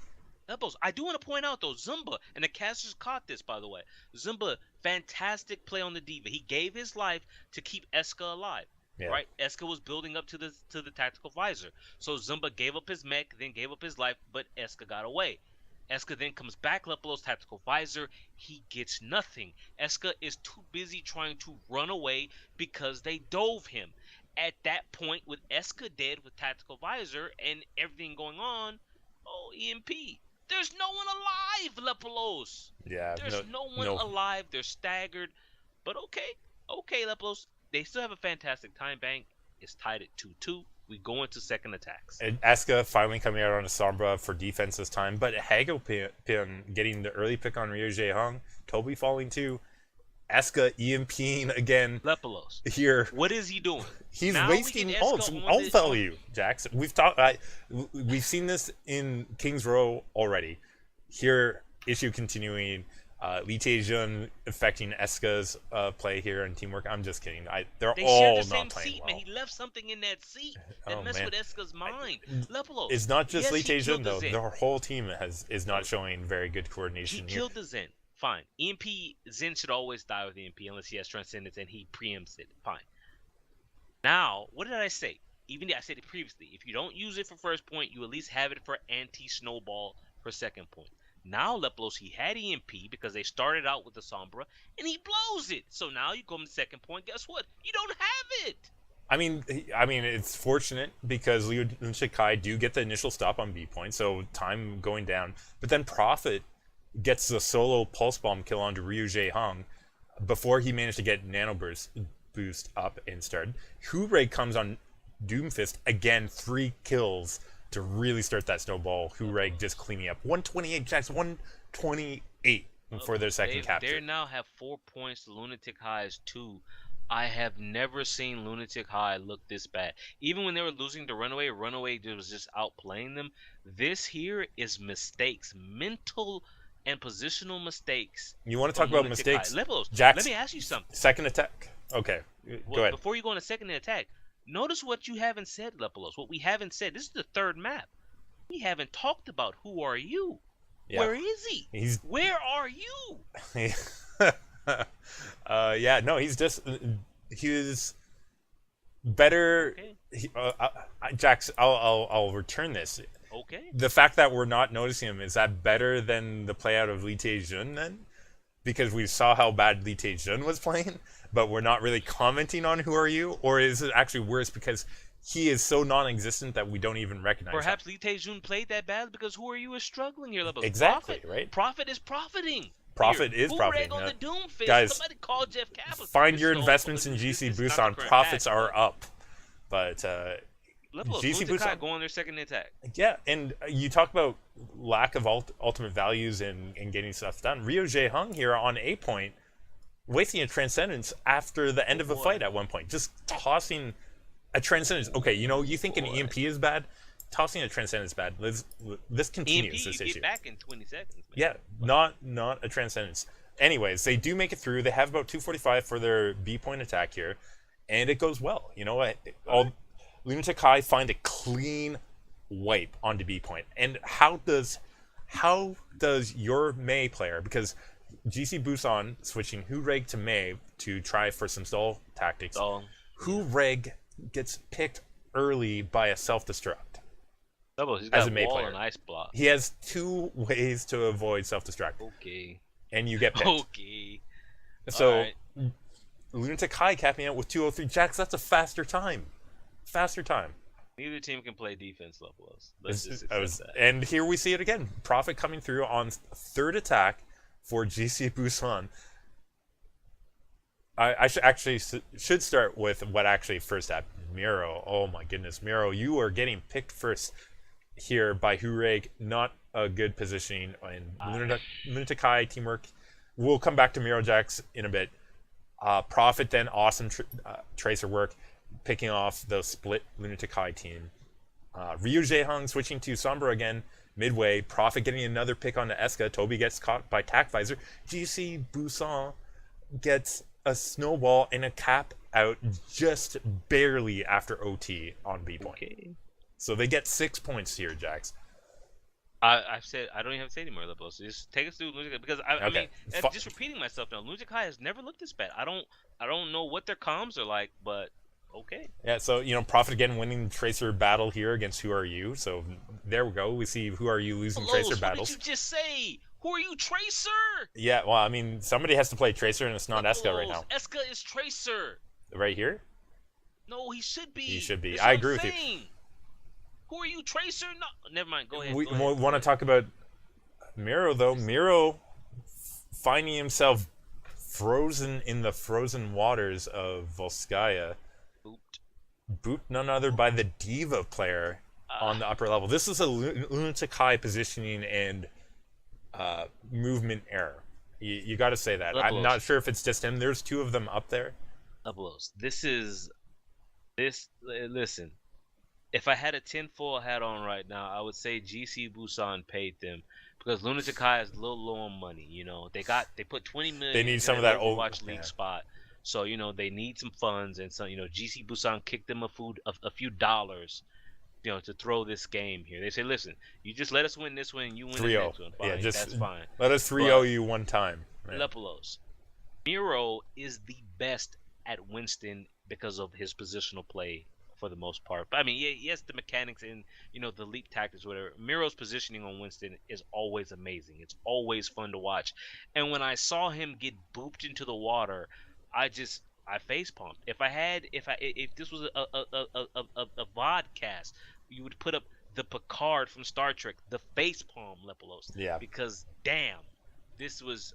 Lepelos, I do want to point out, though, Zumba, and the casters caught this, by the way. Zumba, fantastic play on the D.Va. He gave his life to keep Eska alive. Yeah. Right, Eska was building up to the tactical visor, so Zumba gave up his mech, then gave up his life, but Eska got away. Eska then comes back, Lepelos tactical visor, he gets nothing. Eska is too busy trying to run away because they dove him. At that point, with Eska dead with tactical visor and everything going on, EMP. There's no one alive, Lepelos. Yeah, there's no one alive. They're staggered, but okay, Lepelos. They still have a fantastic time bank. It's tied at 2-2. We go into second attacks. And Eska finally coming out on a Sombra for defense this time, but Hagopin getting the early pick on Ryu Jae-hung. Toby falling too. Eska EMPing again. Lepelos. Here. What is he doing? He's wasting ult value, Jax. We've seen this in King's Row already. Here, issue continuing. Lee Tae-jun affecting Eska's play here and teamwork. I'm just kidding. They're all not playing well. They share the same seat, man. He left something in that seat that messed with Eska's mind. Lepelos. It's not just Lee Tae-jun, though. Their whole team is not showing very good coordination here. He killed the Zen. Fine. EMP, Zen should always die with EMP unless he has Transcendence and he preempts it. Fine. Now, what did I say? I said it previously. If you don't use it for first point, you at least have it for anti-snowball for second point. Now, Lepelos, he had EMP because they started out with the Sombra, and he blows it. So now you go to the second point. Guess what? You don't have it. I mean, it's fortunate because Lunatic High do get the initial stop on B point, so time going down. But then Prophet gets the solo pulse bomb kill onto Ryu Jae-hung before he managed to get Nano boost up and started. Hureg comes on Doomfist again, 3 kills. To really start that snowball, Hureg just cleaning up. 128, Jax, 128 for their second capture. They now have 4 points. Lunatic High is 2. I have never seen Lunatic High look this bad. Even when they were losing to Runaway was just outplaying them. This here is mistakes. Mental and positional mistakes. You want to talk from about Lunatic High. mistakes? Lepelos, let Jack's me ask you something. second attack. Okay, go ahead. Before you go on a second attack, notice what you haven't said, Lepelos. What we haven't said. This is the third map. We haven't talked about who are you. Yeah. Where is he? Where are you? Yeah, no, he's better. Okay. Jax, I'll return this. Okay. The fact that we're not noticing him, is that better than the play out of Lee Tae-jun then? Because we saw how bad Lee Tae-jun was playing, but we're not really commenting on who are you? Or is it actually worse because he is so non-existent that we don't even recognize Perhaps him? Lee Tae-jun played that bad because who are you is struggling here, Lepelos. Exactly, right? Profit is profiting. Profit is profiting. On the Doomfist. Guys, somebody call Jeff Kaplan. Find your investments in GC Busan. Profits are up. But GC Busan go on their second attack. Yeah, and you talk about lack of ultimate values and getting stuff done. Ryo Jae-hung here on A point, wasting a Transcendence after the end of a fight at one point. Just tossing a Transcendence. Okay, you think an EMP is bad? Tossing a Transcendence is bad. This continues EMP, this you issue. get back in 20 seconds. Yeah, not a Transcendence. Anyways, they do make it through. They have about 245 for their B point attack here, and it goes well. Lunatic High find a clean wipe onto B point. And how does your Mei player, because GC Busan switching Hureg to Mei to try for some stall tactics, Hureg gets picked early by a self-destruct. He's got as a Mei wall player. and ice block. He has 2 ways to avoid self-destruct. Okay. And you get picked. Okay. So, right. Lunatic High capping out with 203. Jax, that's a faster time. Neither team can play defense levels. Let's just accept that. And here we see it again. Profit coming through on third attack for GC Busan. I should start with what actually first happened. Miro, oh my goodness, Miro, you are getting picked first here by Hureg. Not a good positioning. And Lunatic High teamwork. We'll come back to Miro Jax in a bit. Profit then awesome tracer work, picking off the split Lunatic High team. Ryu Jae-hung switching to Sombra again midway. Profit getting another pick on the Eska. Toby gets caught by Tac Visor. GC Busan gets a snowball and a cap out just barely after OT on B point. Okay. So they get 6 points here, Jax. I've said I don't even have to say anymore, Lepo. So just take us through Lunatic High, because I mean, just repeating myself now. Lunatic High has never looked this bad. I don't know what their comms are like, but okay. Yeah, so Profit again winning the Tracer battle here against Who Are You. So there we go. We see Who Are You losing Tracer battles. What did you just say? Who are you, Tracer? Yeah, well, I mean, somebody has to play Tracer, and it's not Eska right now. Eska is Tracer. Right here? No, he should be. He should be. That's I what agree I'm with saying. you. Who are you, Tracer? No, never mind. Go ahead. We want to talk about Miro, though. Miro finding himself frozen in the frozen waters of Volskaya. Booped none other by the Diva player on the upper level. This is a Lunatic High positioning and movement error. You got to say that. I'm not sure if it's just him. There's 2 of them up there. Listen. If I had a tinfoil hat on right now, I would say GC Busan paid them, because Lunatic High is a little low on money. They put 20 million. They need some of that Overwatch League spot, so they need some funds, and so GC Busan kicked them a few dollars, to throw this game here. They say, listen, you just let us win this one, you win the next one. Fine, yeah, that's fine. Let us 3-0 you one time. Lepelos, Miro is the best at Winston because of his positional play. For the most part, but I mean, yes, the mechanics and the leap tactics, whatever. Miro's positioning on Winston is always amazing. It's always fun to watch. And when I saw him get booped into the water, I face pumped. If this was a vodcast, you would put up the Picard from Star Trek, the face palm, Lepelos. Yeah. Because damn, this was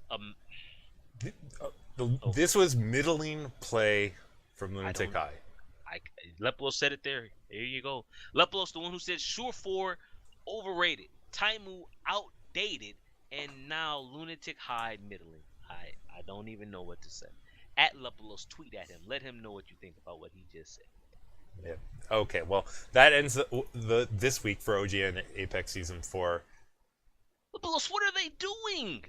this was middling play from Lunatic High. Lepelos said it there. There you go. Lepelos, the one who said Sure 4 overrated, Taimu outdated, and now Lunatic High middling. I don't even know what to say. At Lepelos, tweet at him. Let him know what you think about what he just said. Yeah. Okay. Well, that ends this week for OGN Apex Season 4. Lepelos, what are they doing?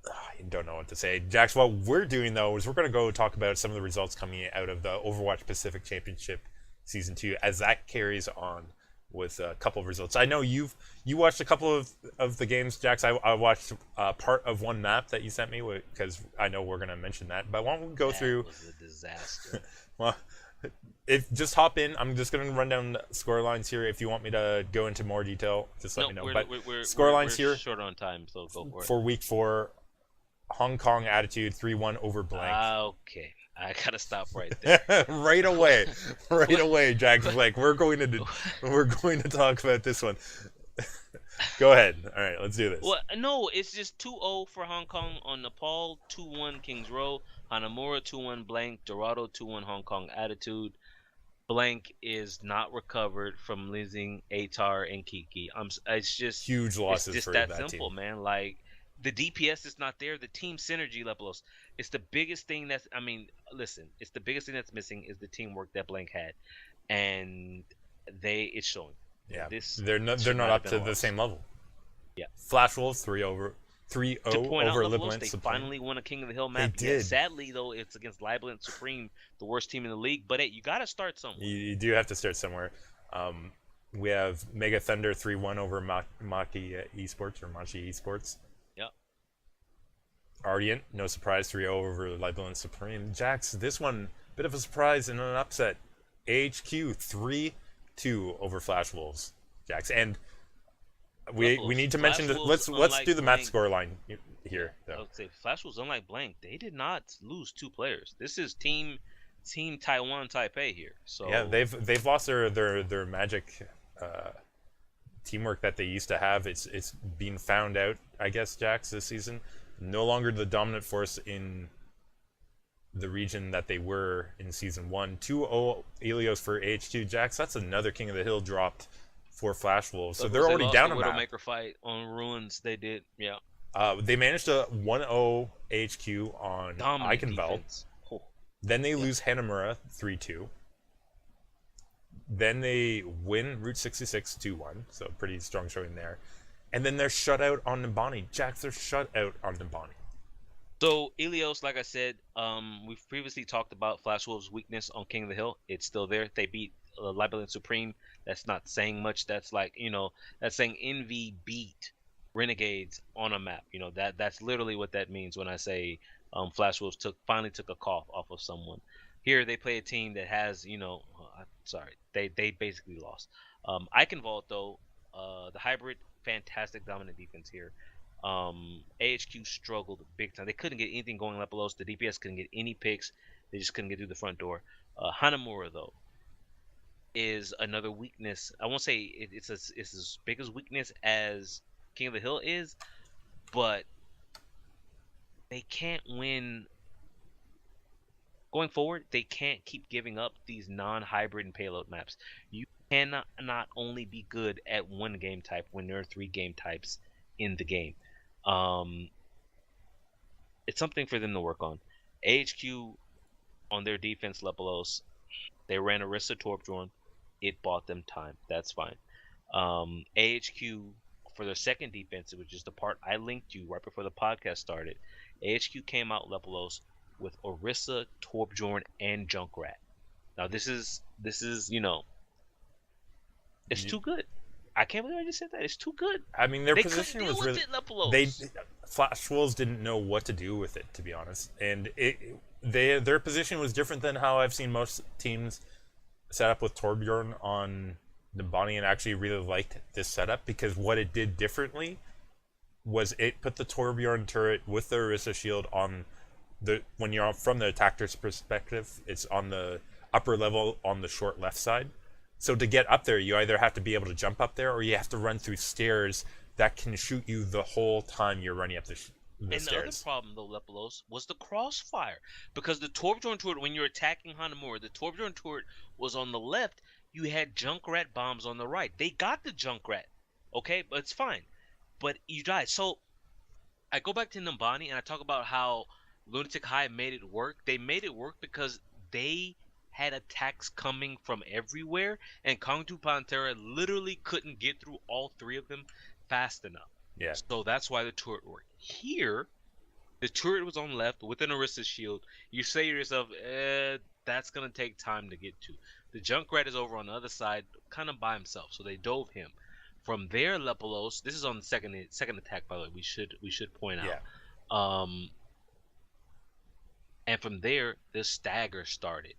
I don't know what to say. Jax, what we're doing, though, is we're going to go talk about some of the results coming out of the Overwatch Pacific Championship Season 2 as that carries on with a couple of results. I know you watched a couple of the games, Jax. I watched part of one map that you sent me because I know we're going to mention that. But why don't we go through... That was a disaster. Well, if just hop in. I'm just going to run down score lines here. If you want me to go into more detail, just let me know. But score lines here... short on time, so go for it. For Week 4, Hong Kong Attitude 3-1 over blank. Okay. I gotta stop right there. right away, Jack's like, we're going to talk about this one. Go ahead. All right, let's do this. Well, no, it's just 2-0 for Hong Kong on Nepal, 2-1 Kings Row, Hanamura 2-1 blank, Dorado 2-1 Hong Kong Attitude. Blank is not recovered from losing Atar and Kiki. It's just huge losses. It's just for that that simple, team. Man. Like the DPS is not there. The team synergy levels. It's the biggest thing that's. I mean, listen. It's the biggest thing that's missing is the teamwork that Blank had, and it's showing. Yeah, they're not up to the same level. Yeah, Flash Wolves 3-0 over Libelent. They finally won a King of the Hill map. They did. Yeah, sadly, though, it's against Libelent Supreme, the worst team in the league. But hey, you got to start somewhere. You do have to start somewhere. We have Mega Thunder 3-1 over Maki Esports or Machi Esports. Yep. Ardient, no surprise, 3-0 over Libelent Supreme. Jax, this one, bit of a surprise and an upset. AHQ 3-2 over Flash Wolves. Jax, and we need to mention that. Let's do the map score line here. I would say Flash Wolves, unlike Blank, they did not lose 2 players. This is team Taiwan Taipei here. So yeah, they've lost their magic teamwork that they used to have. It's been found out, I guess, Jax, this season. No longer the dominant force in the region that they were in Season 1. 2-0 Elios for H2. Jax, that's another King of the Hill dropped for Flash Wolves. So they're already down a map. Widowmaker fight on Ruins, they did, yeah. They managed to 1-0 HQ on Eichenveld. Oh. Then they lose Hanamura 3-2. Then they win Route 66 2-1, so pretty strong showing there. And then they're shut out on Nimbani. Jax, they're shut out on Nimbani. So, Elios, like I said, we've previously talked about Flash Wolves' weakness on King of the Hill. It's still there. They beat Libelent Supreme. That's not saying much. That's like, that's saying Envy beat Renegades on a map. That's literally what that means when I say Flash Wolves finally took a cough off of someone. Here they play a team that has, they basically lost. Eichenwald, though, the hybrid, fantastic dominant defense here. AHQ struggled big time. They couldn't get anything going up below. The DPS couldn't get any picks. They just couldn't get through the front door. Hanamura, though, is another weakness. I won't say it's as big as weakness as King of the Hill is, but they can't win. Going forward, they can't keep giving up these non-hybrid and payload maps. You cannot not only be good at one game type when there are 3 game types in the game. It's something for them to work on. AHQ on their defense, Lepelos, they ran Orisa Torbjorn. It bought them time. That's fine. AHQ for their second defense, which is the part I linked you right before the podcast started. AHQ came out Lepelos with Orisa, Torbjorn, and Junkrat. Now this is it's too good. I can't believe I just said that. It's too good. I mean, their position was really. Flash Wolves didn't know what to do with it, to be honest, and their position was different than how I've seen most teams set up with Torbjorn on Nimbani, and actually really liked this setup because what it did differently was it put the Torbjorn turret with the Orisa shield on when you're from the attacker's perspective, it's on the upper level on the short left side. So to get up there, you either have to be able to jump up there or you have to run through stairs that can shoot you the whole time you're running up the stairs. And the other problem, though, Lepelos, was the crossfire. Because the Torbjorn turret, when you're attacking Hanamura, the Torbjorn turret was on the left. You had Junkrat bombs on the right. They got the Junkrat. Okay? But it's fine. But you died. So I go back to Nimbani and I talk about how Lunatic High made it work. They made it work because they had attacks coming from everywhere, and Kongtu Pantera literally couldn't get through all 3 of them fast enough. Yeah. So that's why the turret worked. Here, the turret was on left with an Orisa shield. You say to yourself, that's going to take time to get to. The Junkrat is over on the other side, kind of by himself. So they dove him. From there, Lepolos, this is on the second attack, by the way, we should point Yeah. out. And from there, the stagger started.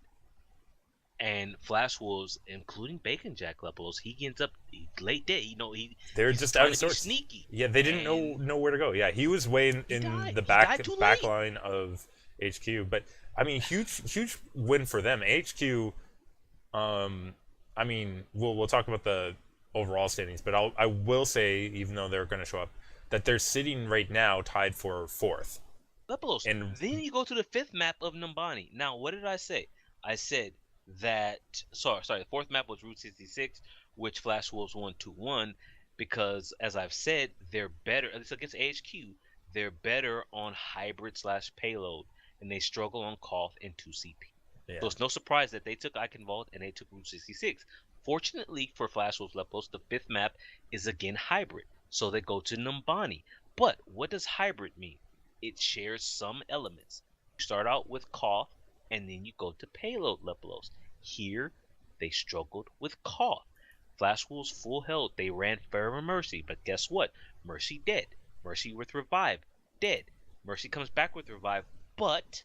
And Flash Wolves, including Bacon Jack Lepolos, he ends up late day. They're he's just trying out of to be sorts. sneaky. Yeah, they didn't know where to go. Yeah, he was way in the He died too back late. line of HQ. But I mean, huge win for them. HQ. I mean, we'll talk about the overall standings, but I will say, even though they're going to show up, that they're sitting right now tied for 4th. Lepolos. And Then you go to the 5th map of Numbani. Now, what did I say? I said that sorry, the 4th map was Route 66, which Flash Wolves won 2-1, because as I've said, they're better, at least against HQ, they're better on hybrid / payload, and they struggle on Koth and 2CP. yeah. So it's no surprise that they took Eichenwald and they took Route 66. Fortunately for Flash Wolves Lepos, the 5th map is again hybrid, so they go to Numbani. But what does hybrid mean? It shares some elements. You start out with Koth, and then you go to payload Lepolos. Here, they struggled with Koth. Flash Wolves full health. They ran Pharah Mercy, but guess what? Mercy dead. Mercy with revive, dead. Mercy comes back with revive, but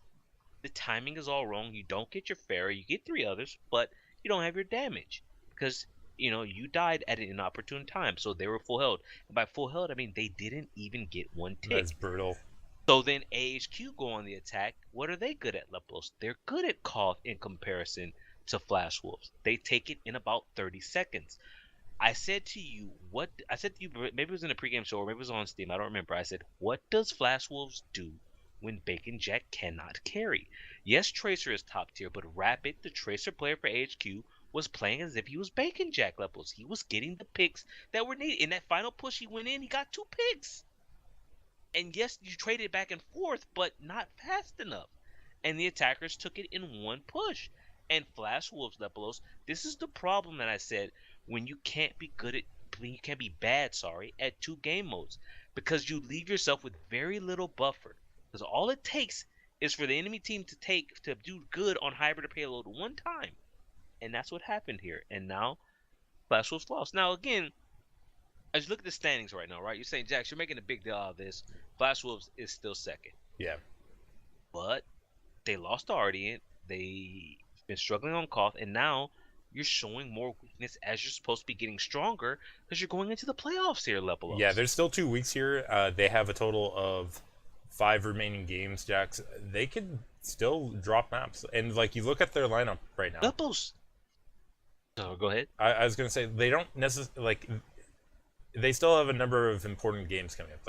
the timing is all wrong. You don't get your Pharah. You get 3 others, but you don't have your damage because you died at an inopportune time. So they were full health. And by full health, I mean they didn't even get 1 tick. That's brutal. So then AHQ go on the attack. What are they good at, Leplos? They're good at Koth in comparison to Flash Wolves. They take it in about 30 seconds. I said to you, maybe it was in a pregame show or maybe it was on Steam, I don't remember. I said, what does Flash Wolves do when Bacon Jack cannot carry? Yes, Tracer is top tier, but Rapid, the Tracer player for HQ, was playing as if he was Bacon Jack Lepos. He was getting the picks that were needed. In that final push he went in, he got 2 picks. And yes, you traded back and forth, but not fast enough. And the attackers took it in 1 push. And Flash Wolves, Lepolos, this is the problem that I said when you can't be bad, at 2 game modes. Because you leave yourself with very little buffer. Because all it takes is for the enemy team to do good on hybrid or payload 1 time. And that's what happened here. And now, Flash Wolves lost. Now, again, as you look at the standings right now, right? You're saying, Jax, you're making a big deal out of this. Flash Wolves is still 2nd. Yeah. But they lost to Ardian. They've been struggling on Koth. And now you're showing more weakness as you're supposed to be getting stronger because you're going into the playoffs here, Lepolos. Yeah, there's still 2 weeks here. They have a total of 5 remaining games, Jax. They could still drop maps. And, you look at their lineup right now. Lepolos. Oh, go ahead. I was going to say, they don't necessarily, they still have a number of important games coming up.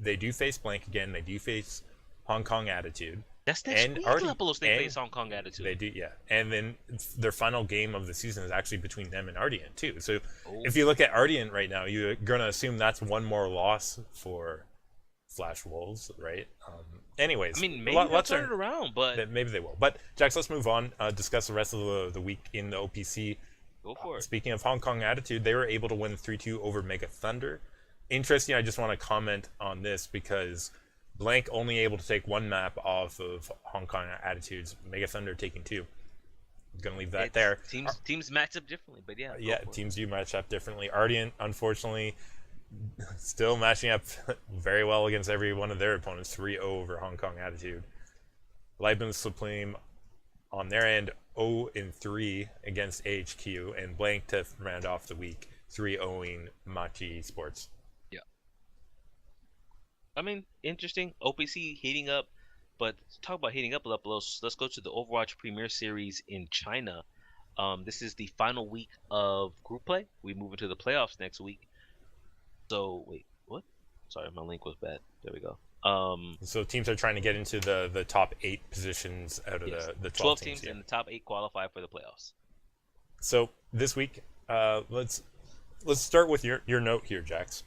They do face Blank again. They do face Hong Kong Attitude. That's next week, Lepolos. They face Hong Kong Attitude. They do, yeah. And then their final game of the season is actually between them and Ardian, too. So if you look at Ardian right now, you're going to assume that's 1 more loss for Flash Wolves, right? Anyways. I mean, maybe they'll turn it around, but... Maybe they will. But, Jax, let's move on. Discuss the rest of the week in the OPC. Go for it. Speaking of Hong Kong Attitude, they were able to win 3-2 over Mega Thunder. Interesting, I just want to comment on this because Blank only able to take 1 map off of Hong Kong Attitude's, Mega Thunder taking 2. I'm going to leave that there. Teams match up differently, but yeah. Yeah, teams do match up differently. Ardian, unfortunately, still matching up very well against every one of their opponents. 3-0 over Hong Kong Attitude. Leibniz Supreme on their end, 0-3 against HQ, and Blank to round off the week, 3-0ing Machi Sports. Yeah. I mean, interesting. OPC heating up, but to talk about heating up, let's go to the Overwatch Premier Series in China. This is the final week of group play. We move into the playoffs next week. So, wait, what? Sorry, my link was bad. There we go. So teams are trying to get into the top 8 positions out of the 12 teams yeah. in the top 8 qualify for the playoffs. So this week, let's start with your note here, Jax.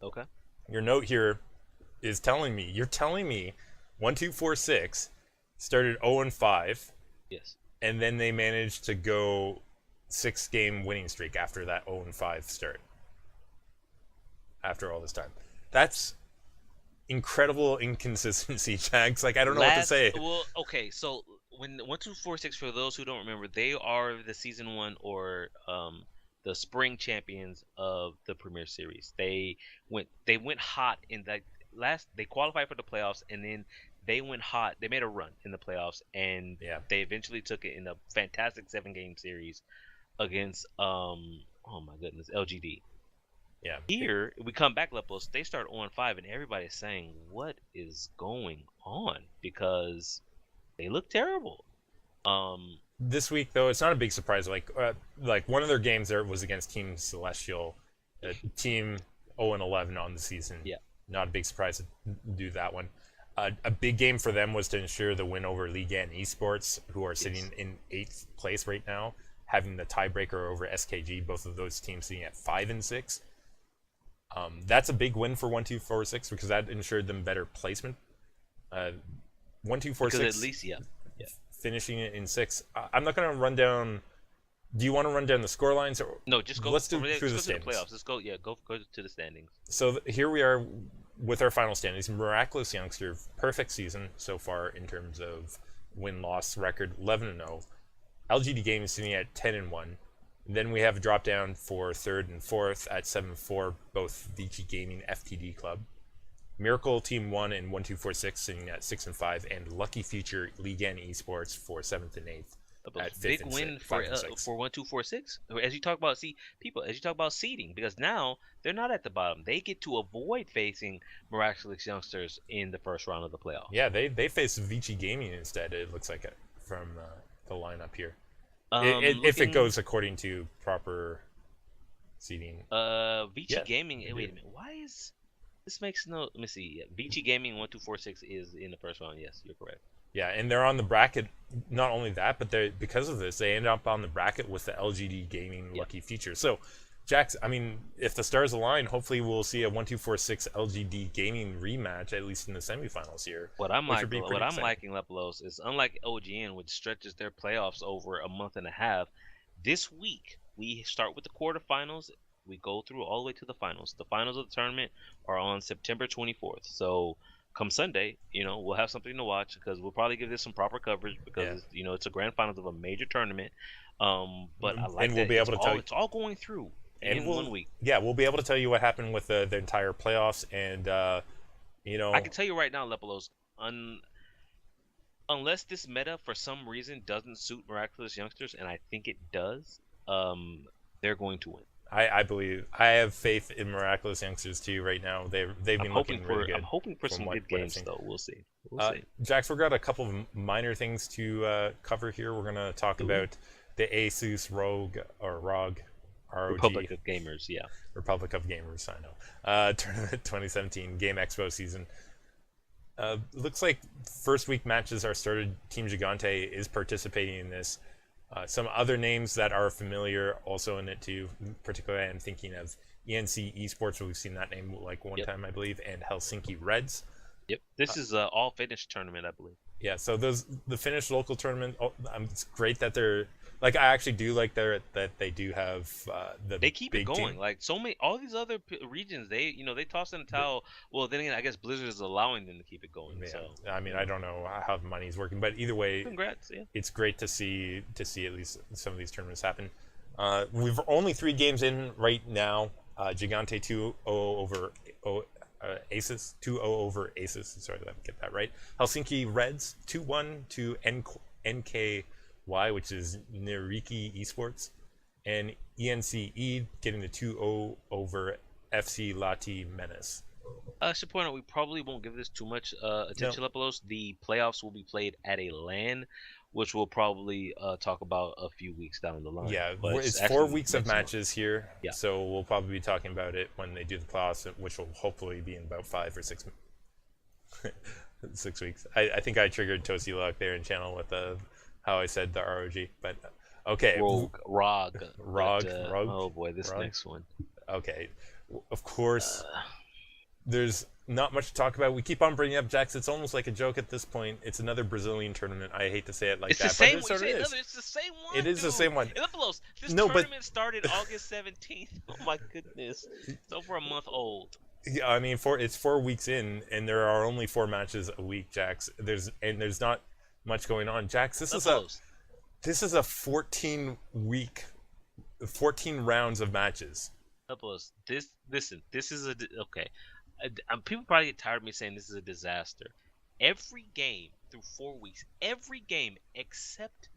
Okay. Your note here is telling me 1246 started 0-5. Yes. And then they managed to go 6-game winning streak after that 0-5 start. After all this time. That's incredible inconsistency, Jax. Like, I don't know what to say. Well, okay, so when 1246, for those who don't remember, they are the season 1 or the spring champions of the Premier Series. They went hot in that they qualified for the playoffs, and then they went hot. They made a run in the playoffs, and they eventually took it in a fantastic 7-game series against oh my goodness, LGD. Yeah. Here we come back, Lepos. They start 0-5, and everybody's saying, "What is going on?" Because they look terrible. This week, though, it's not a big surprise. Like one of their games there was against Team Celestial, team 0-11 on the season. Yeah. Not a big surprise to do that one. A big game for them was to ensure the win over OGN Esports, who are sitting in 8th place right now, having the tiebreaker over SKG. Both of those teams sitting at 5 and 6. That's a big win for 1246 because that ensured them better placement. 1246 because at least finishing it in 6th. I'm not going to run down. Do you want to run down the score lines? Or no, just go. Let's do through the standings. playoffs. Let's go. Yeah, go to the standings. So here we are with our final standings. Miraculous Youngster, perfect season so far in terms of win-loss record, 11-0. LGD Gaming sitting at 10-1. Then we have a drop down for 3rd and 4th at 7-4, both Vici Gaming FTD Club. Miracle Team 1 and 1246 sitting at 6-5, and Lucky Future OGN Esports for 7th and 8th. At 5th big and win 6, for 5 and 6. 1246. As you talk about seeding, because now they're not at the bottom. They get to avoid facing Miraculous Youngsters in the first round of the playoffs. Yeah, they face Vici Gaming instead. It looks like it from the lineup here. If it goes according to proper seeding. Vici Gaming. Wait a minute. Why is this makes no? Let me see. Vici Gaming 1246 is in the first round. Yes, you're correct. Yeah, and they're on the bracket. Not only that, but they because of this, they end up on the bracket with the LGD Gaming Lucky Feature. So, Jax, I mean, if the stars align, hopefully we'll see a 1246 LGD Gaming rematch at least in the semifinals here. What I'm liking, Lepelos, is unlike OGN, which stretches their playoffs over a month and a half. This week we start with the quarterfinals. We go through all the way to the finals. The finals of the tournament are on September 24th. So come Sunday, we'll have something to watch because we'll probably give this some proper coverage because it's a grand finals of a major tournament. But I like and we'll be able to tell you it's all going through in 1 week. Yeah, we'll be able to tell you what happened with the entire playoffs, and I can tell you right now, Lepelos, unless this meta for some reason doesn't suit Miraculous Youngsters, and I think it does, they're going to win. I believe I have faith in Miraculous Youngsters too. Right now, they've been looking really good. I'm hoping for some good games, though. We'll see. Jax, we've got a couple of minor things to cover here. We're gonna talk about the Asus ROG ROG Republic of Gamers, Republic of Gamers. I know. Tournament 2017 GameXpo season. Looks like first week matches are started. Team Gigante is participating in this. Some other names that are familiar also in it too. Particularly, I'm thinking of ENC Esports. We've seen that name like one time, I believe, and Helsinki Reds. Yep. This is an all Finnish tournament, I believe. Yeah. So the Finnish local tournament. It's great that they're like. I actually do like that they do have They keep it going. Team. Like all these other regions, they toss in a towel. Well, then again, I guess Blizzard is allowing them to keep it going. Yeah. So I mean, I don't know how the money's working, but either way, congrats. Yeah. It's great to see at least some of these tournaments happen. We've only 3 games in right now. Gigante 2-0 over Asus, 2-0 over Asus. Sorry, let me get that right. Helsinki Reds 2-1 to NKY, which is Niriki Esports, and ENCE getting the 2-0 over FC Lati Menace. I should point out we probably won't give this too much attention, Lepelos. The playoffs will be played at a LAN, which we'll probably talk about a few weeks down the line. Yeah, but it's 4 weeks of matches here, so we'll probably be talking about it when they do the playoffs, which will hopefully be in about 5 or 6 6 weeks. I think I triggered Toasty Luck there in channel with how I said the ROG, but okay. ROG. Oh boy, this next one. Okay, of course. There's not much to talk about. We keep on bringing up Jax. It's almost like a joke at this point. It's another Brazilian tournament. I hate to say it like that, but it sort of is. It's the same one. It is the same one. This tournament started August 17th. Oh my goodness, it's over a month old. Yeah, I mean, it's 4 weeks in, and there are only 4 matches a week, Jax. There's not much going on, Jax. Buffaloes. This is a 14 rounds of matches. Buffaloes. Listen. This is okay. People probably get tired of me saying this is a disaster. Every game through 4 weeks, every game except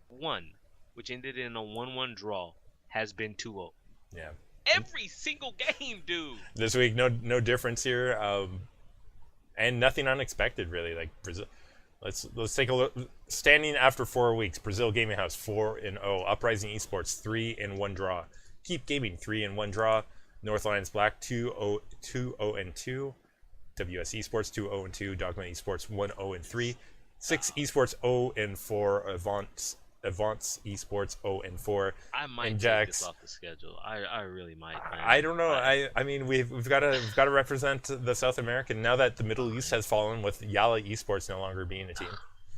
one, which ended in a 1-1 draw, has been 2-0. Yeah. Every single game, dude. This week, no difference here, and nothing unexpected really. Like Brazil, let's take a look. Standing after 4 weeks, Brazil Gaming House 4-0, Uprising Esports 3-1 draw, Keep Gaming 3-1 draw, North Lions Black 2-0 2, WS Esports 2-0-2, Dogma Esports 1-0-3, Six Esports 0-4, Avance Esports 0-4. I might and take Jax, this off the schedule. I really might. Man. I don't know. I mean we've got to represent the South American now that the Middle East has fallen with Yala Esports no longer being a team.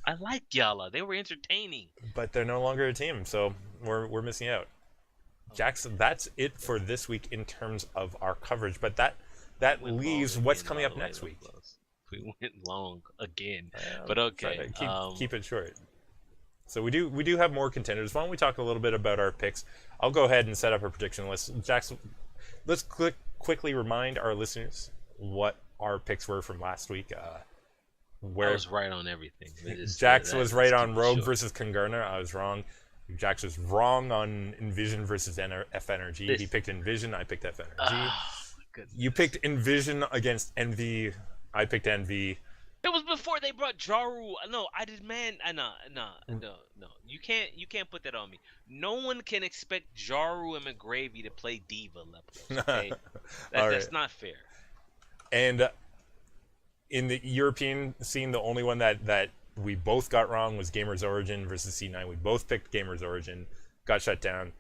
I like Yala. They were entertaining. But they're no longer a team, so we're missing out. Jackson, that's it for this week in terms of our coverage. But that leaves what's coming up next week. We went long again, but okay. Keep it short. So we do have more contenders. Why don't we talk a little bit about our picks? I'll go ahead and set up a prediction list. Jackson, let's quickly remind our listeners what our picks were from last week. I was right on everything. Jax was right on Rogue versus Congarner. I was wrong. Jax was wrong on Envision versus F Energy. He picked Envision. I picked F Energy. You picked Envision against Envy. I picked Envy. It was before they brought Jaru. No, I did, man. No. You can't put that on me. No one can expect Jaru and McGravy to play Diva levels. Okay, that's not fair. And in the European scene, the only one that we both got wrong was Gamers Origin versus C9. We both picked Gamers Origin, got shut down.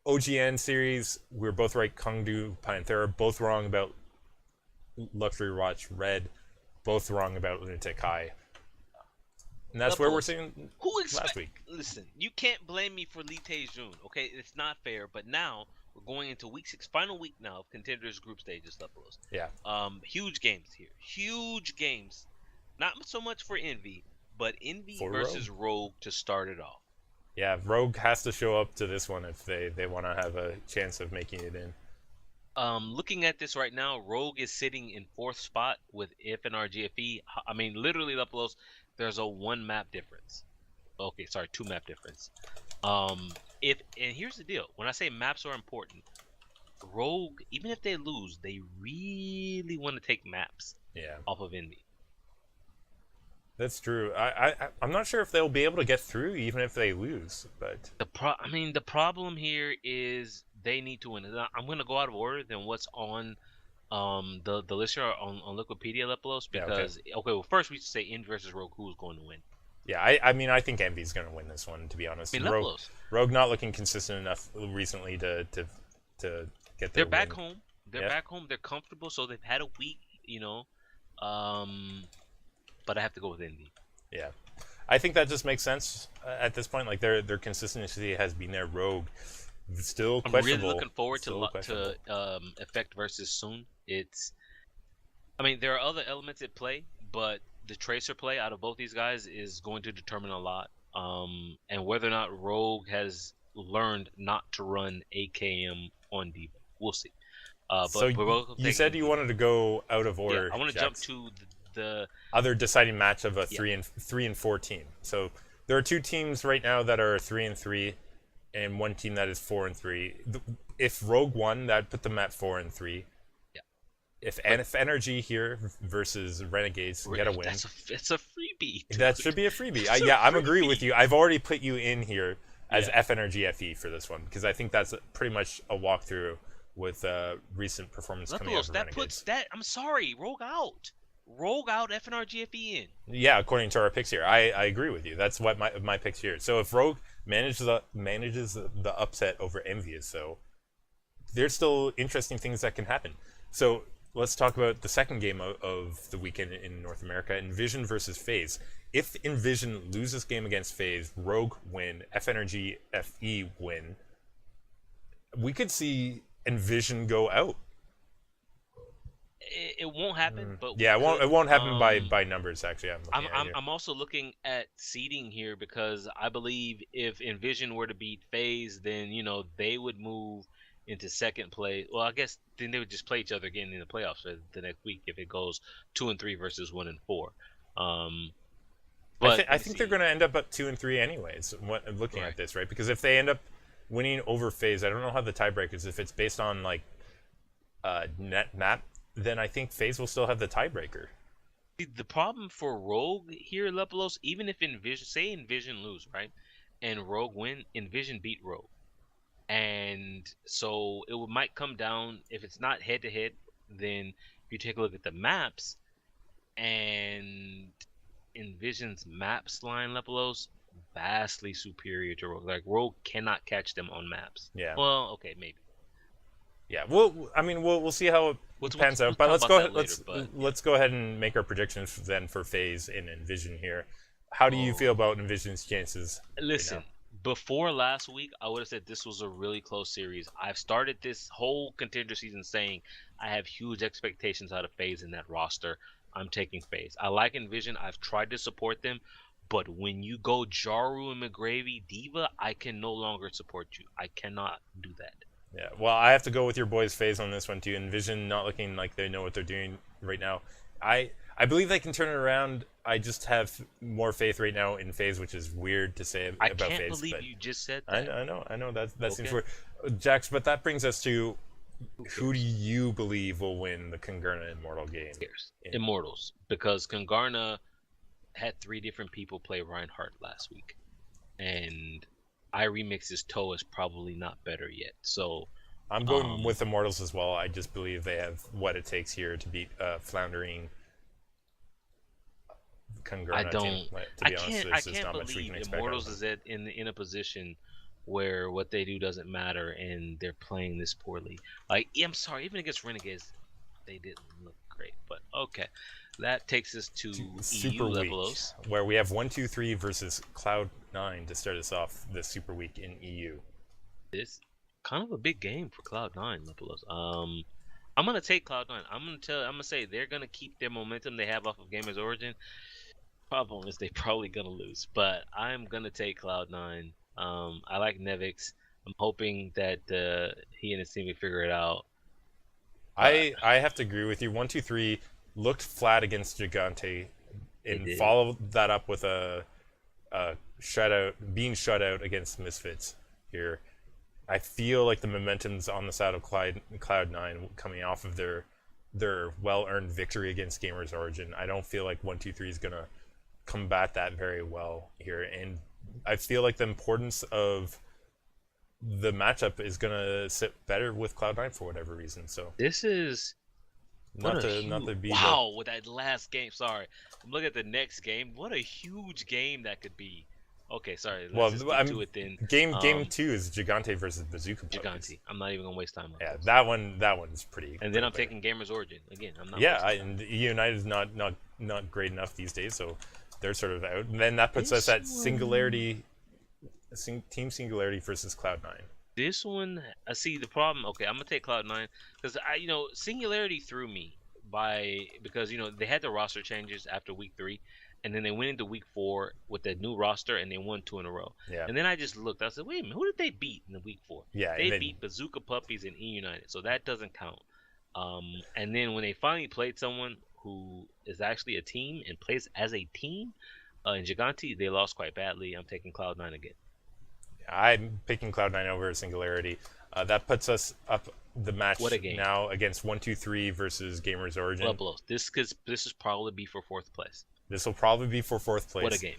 OGN series, we were both right. Kongdu, Panthera, both wrong about Luxury Watch Red. Both wrong about Lunatic High. And that's where we're seeing last week. Listen, you can't blame me for Lite June, okay? It's not fair, but now we're going into week 6, final week now of Contenders group stages levels. Yeah. Huge games here. Huge games. Not so much for Envy, but Envy versus Rogue to start it off. Yeah, Rogue has to show up to this one if they want to have a chance of making it in. Looking at this right now, Rogue is sitting in 4th spot with FNRGFE. I mean, literally, Lupulos, there's a 1 map difference. Okay, sorry, 2 map difference. And here's the deal. When I say maps are important, Rogue, even if they lose, they really want to take maps off of Envy. That's true. I'm not sure if they'll be able to get through even if they lose. But the problem here is they need to win. I'm going to go out of order than what's on the list here on Wikipedia, Lepolos, because okay, well, first we should say Envy versus Rogue, who's going to win. Yeah, I mean I think Envy's going to win this one, to be honest. I mean, Rogue not looking consistent enough recently to get They're back home. They're back home. They're comfortable, so they've had a week, but I have to go with Envy. Yeah, I think that just makes sense at this point. Like their consistency has been there. Rogue still questionable. I'm really looking forward to Effect versus Soon. I mean, there are other elements at play, but the Tracer play out of both these guys is going to determine a lot. And whether or not Rogue has learned not to run AKM on Diva, we'll see. So you said you wanted to go out of order. Yeah, I want to jump to the other deciding match of a 3 and 4 team. So there are 2 teams right now that are 3 and 3, and 1 team that is 4 and 3. If Rogue won, that'd put them at 4 and 3. Yeah. If Energy here versus Renegades get a win, it's a freebie. That should be a freebie. I'm agree with you. I've already put you in here as F Energy FE for this one because I think that's pretty much a walkthrough with recent performance coming out from Renegades. I'm sorry, Rogue out. Rogue out, FNRGFE in. Yeah, according to our picks here, I agree with you. That's what my picks here. So if Rogue manages the upset over Envious, so there's still interesting things that can happen. So let's talk about the second game of the weekend in North America: Envision versus FaZe. If Envision loses game against FaZe, Rogue win, FNRGFE win, we could see Envision go out. it won't happen, but we Yeah, could. it won't happen by numbers. Actually, I'm looking at here. I'm also looking at seeding here because I believe if Envision were to beat FaZe, then they would move into second place. Well, I guess then they would just play each other again in the playoffs for the next week if it goes 2-3 versus 1-4. But I think they're going to end up at 2 and 3 anyways. Looking at this, right? Because if they end up winning over FaZe, I don't know how the tiebreakers. If it's based on like net map, then I think FaZe will still have the tiebreaker. The problem for Rogue here, Lepelos, even if Envision lose, right, and Rogue win, Envision beat Rogue, and so might come down if it's not head to head. Then if you take a look at the maps and Envision's maps line, Lepelos, vastly superior to Rogue. Like Rogue cannot catch them on maps. Yeah. Well, okay, maybe. Yeah. We'll see how it pans out. But let's go ahead and make our predictions then for FaZe and Envision here. How do you feel about Envision's chances? Listen, before last week, I would have said this was a really close series. I've started this whole contender season saying I have huge expectations out of FaZe in that roster. I'm taking FaZe. I like Envision. I've tried to support them. But when you go Jaru and McGravy, Diva, I can no longer support you. I cannot do that. Yeah, well, I have to go with your boys' FaZe on this one too. Envision not looking like they know what they're doing right now. I believe they can turn it around. I just have more faith right now in FaZe, which is weird to say about FaZe. I can't believe you just said that. I know that seems weird, Jax. But that brings us to who do you believe will win the Congarna Immortal game? Immortals, because Congarna had 3 different people play Reinhardt last week, and iRemix's toe is probably not better yet. So I'm going with Immortals as well. I just believe they have what it takes here to beat floundering Congarna team. To be honest, I can't believe Immortals is in a position where what they do doesn't matter and they're playing this poorly. Like, I'm sorry, even against Renegades, they didn't look great. But okay, that takes us to Super EU Week, Lepelos, where we have 1-2-3 versus Cloud9 to start us off this Super Week in EU. It's kind of a big game for Cloud9, Lepelos. I'm gonna take Cloud9. I'm gonna say they're gonna keep their momentum they have off of Gamers Origin. Problem is they're probably gonna lose, but I'm gonna take Cloud9. I like Nevix. I'm hoping that he and his team can figure it out. I have to agree with you. 1-2-3 looked flat against Gigante and followed that up with a shutout, being shut out against Misfits here. I feel like the momentum's on the side of Cloud9 coming off of their well-earned victory against Gamers Origin. I don't feel like 1-2-3 is going to combat that very well here, and I feel like the importance of the matchup is going to sit better with Cloud9 for whatever reason. So this is not to be with that last game. Sorry, I'm looking at the next game. What a huge game that could be. Okay, sorry. Let's just get to it then. Game 2 is Gigante versus Bazooka. Gigante. I'm not even gonna waste time on that. Yeah, that one's pretty. And then I'm taking Gamers Origin again. I'm not. Yeah, and United is not great enough these days, so they're sort of out. And then that puts us at Singularity, Team Singularity versus Cloud9. This one, I see the problem. Okay, I'm gonna take Cloud9 because Singularity threw me because they had the roster changes after week 3. And then they went into week 4 with the new roster, and they won 2 in a row. Yeah. And then I just looked. I said, wait a minute, who did they beat in the week 4? Yeah, they beat Bazooka Puppies and E United, so that doesn't count. And then when they finally played someone who is actually a team and plays as a team in Gigante, they lost quite badly. I'm taking Cloud9 again. I'm picking Cloud9 over Singularity. That puts us up the match now against 1-2-3 versus Gamers Origin. This is probably be for 4th place. This will probably be for 4th place. What a game.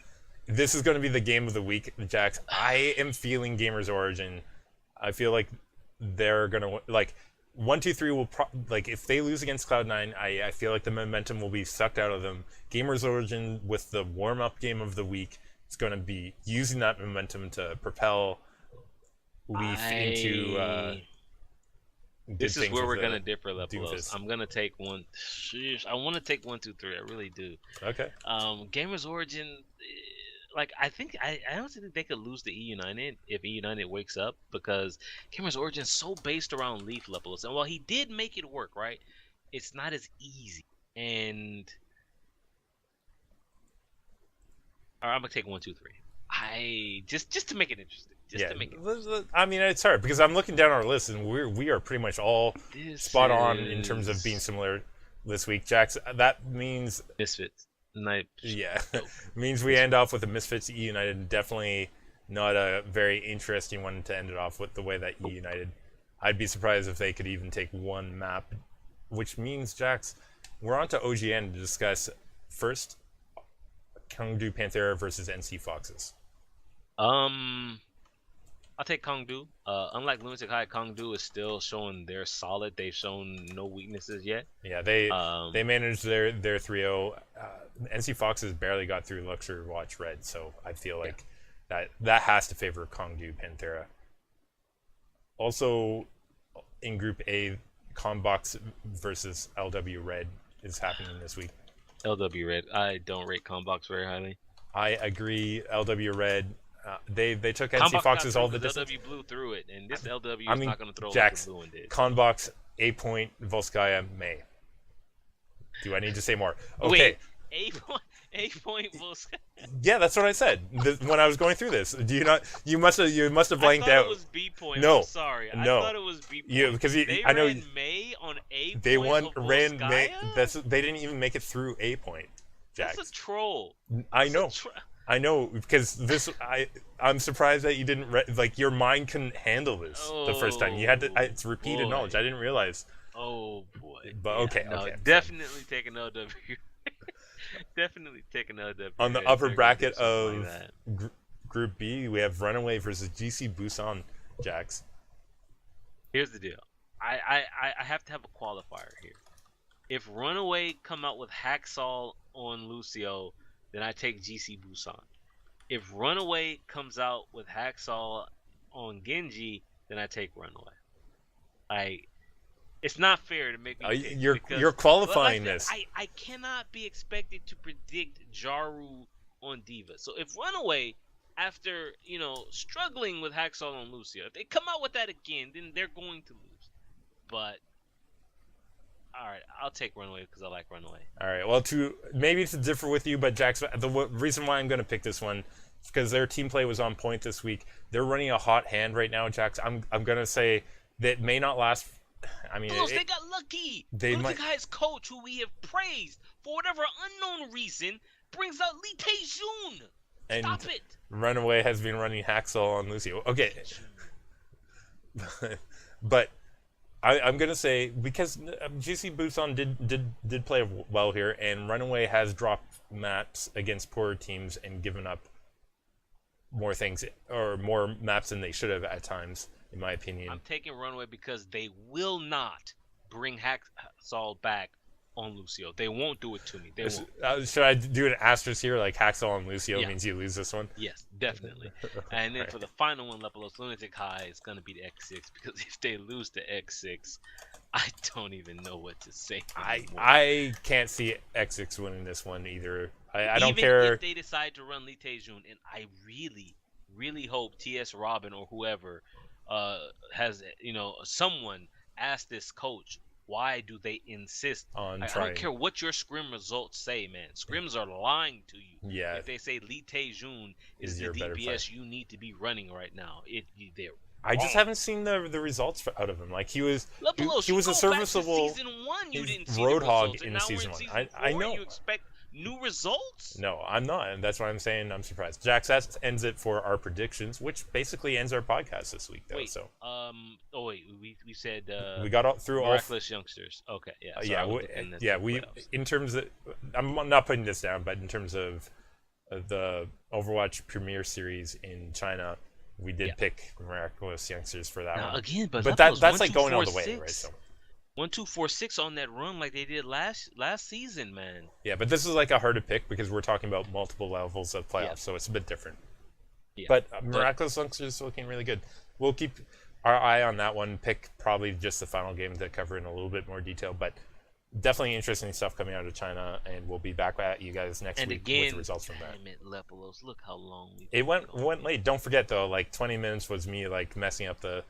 This is going to be the game of the week, Jax. I am feeling Gamers Origin. I feel like they're going to... 1-2-3 will... if they lose against Cloud9, I feel like the momentum will be sucked out of them. Gamers Origin, with the warm-up game of the week, is going to be using that momentum to propel Leaf into... This is where we're gonna differ, Lepelos. I'm gonna take one. I want to take 1-2-3. I really do. Okay. Gamers Origin, I think I honestly think they could lose to E United if E United wakes up, because Gamers Origin is so based around Leaf, Lepelos. And while he did make it work, right? it's not as easy. And all right, I'm gonna take 1, 2, 3. I just to make it interesting. To make it. I mean, it's hard because I'm looking down our list and we are pretty much all spot on in terms of being similar this week, Jax. That means Misfits. Nice. Yeah, means we end off with a Misfits E United. Definitely not a very interesting one to end it off with the way that E United. I'd be surprised if they could even take one map, which means, Jax, we're on to OGN to discuss first Chengdu Panthera versus NC Foxes. I'll take Chengdu. Unlike Lunatic High, Chengdu is still showing they're solid. They've shown no weaknesses yet. Yeah, they managed their 3-0. NC Foxes barely got through Luxury Watch Red, so I feel like that has to favor Chengdu Panthera. Also, in Group A, Combox versus LW Red is happening this week. LW Red. I don't rate Combox very highly. I agree. LW Red. They took NC Foxes all the distance. LW blew through it, and this LW is not going to throw Jax, like the blue one did. Conbox, A Point, Volskaya, May. Do I need to say more? Okay. Wait, A Point Volskaya. Yeah, that's what I said when I was going through this. Do you not? You must have blanked out. I thought it was B Point. No, I'm sorry. No. I thought it was B Point. Yeah, because I know May on A Point. They ran May. They didn't even make it through A Point. Jax. That's a troll. I know. I know, because I'm surprised that you didn't your mind couldn't handle this the first time. You had to. It's repeated knowledge. I didn't realize. Oh boy. But okay. Definitely take an LW. Definitely take an LW. On the upper bracket of Group B, we have Runaway versus GC Busan, Jax. Here's the deal. I have to have a qualifier here. If Runaway come out with Hacksaw on Lucio, then I take GC Busan. If Runaway comes out with Hacksaw on Genji, then I take Runaway. It's not fair to make me. You're qualifying this. I cannot be expected to predict Jaru on Diva. So if Runaway, after struggling with Hacksaw on Lucio, if they come out with that again, then they're going to lose. But all right, I'll take Runaway because I like Runaway. All right, well, maybe to differ with you, but Jax, the reason why I'm going to pick this one is because their team play was on point this week. They're running a hot hand right now, Jax. I'm going to say that may not last. I mean, they got lucky. Lunatic High's coach, who we have praised for whatever unknown reason, brings out Lee Tae-jun. Stop it. Runaway has been running Hacksaw on Lucio. Okay, but. I'm gonna say because GC Busan did play well here, and Runaway has dropped maps against poorer teams and given up more things or more maps than they should have at times, in my opinion. I'm taking Runaway because they will not bring Hacksaw back on Lucio. They won't do it to me. They won't. Should I do an asterisk here, like Hacksaw on Lucio means you lose this one? Yes, definitely. And then for the final one, Lepelos Lunatic High is going to be the X6 because if they lose to X6, I don't even know what to say anymore. I can't see X6 winning this one either. I don't care. Even if they decide to run Lee Tae-jun, and I really, really hope TS Robin or whoever has, someone ask this coach, why do they insist on trying? I don't care what your scrim results say, man. Scrims are lying to you. Yeah. If they say Lee Tae-jun is the DPS you need to be running right now, they're I just haven't seen the results out of him. Like he was a serviceable season 1, you didn't see Roadhog in season 1. I know. You expect new results? No, I'm not, and that's why I'm saying I'm surprised. Jax, that ends it for our predictions, which basically ends our podcast this week, though. Wait, so. We said we got through Miraculous Youngsters. Okay, yeah. We in terms of I'm not putting this down, but in terms of the Overwatch Premier Series in China, we did pick Miraculous Youngsters for that one. Again, but that's like going all the way, right? So. 1-2-4-6 on that run like they did last season, man. Yeah, but this is like a hard to pick because we're talking about multiple levels of playoffs, so it's a bit different. Yeah. But Miraculous Youngsters is looking really good. We'll keep our eye on that one. Pick probably just the final game to cover in a little bit more detail, but definitely interesting stuff coming out of China, and we'll be back at you guys next week with the results from that. Lepelos, look how long it went late. Don't forget though, like 20 minutes was me like messing up the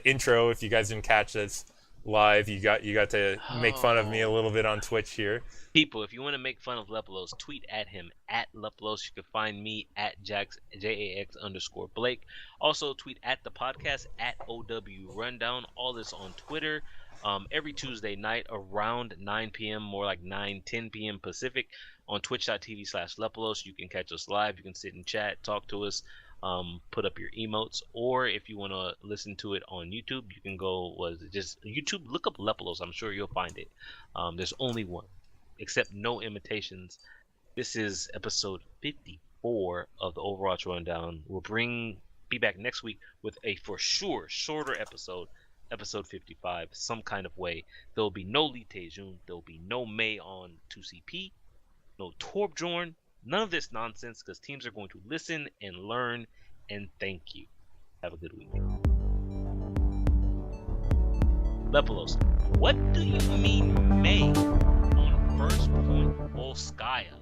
intro. If you guys didn't catch this, live. You got to make fun of me a Oh. little bit on Twitch here. People, if you want to make fun of Lepelos, tweet at him at Lepelos. You can find me at Jax JAX_Blake. Also tweet at the podcast at OW Rundown. All this on Twitter. Every Tuesday night around 9 p.m., more like 9-10 p.m. Pacific, on twitch.tv/Lepelos. You can catch us live. You can sit and chat, talk to us, put up your emotes, or if you want to listen to it on YouTube, you can go, just YouTube, look up Lepelos. I'm sure you'll find it. There's only one. Except no imitations. This is episode 54 of the Overwatch Rundown. We'll be back next week with a for sure shorter episode 55, some kind of way. There will be no Lee Taejun. There will be no Mei on 2CP, no Torbjorn, none of this nonsense, because teams are going to listen and learn. And thank you. Have a good week. Lepelos, what do you mean Mei? First point, Volskaya.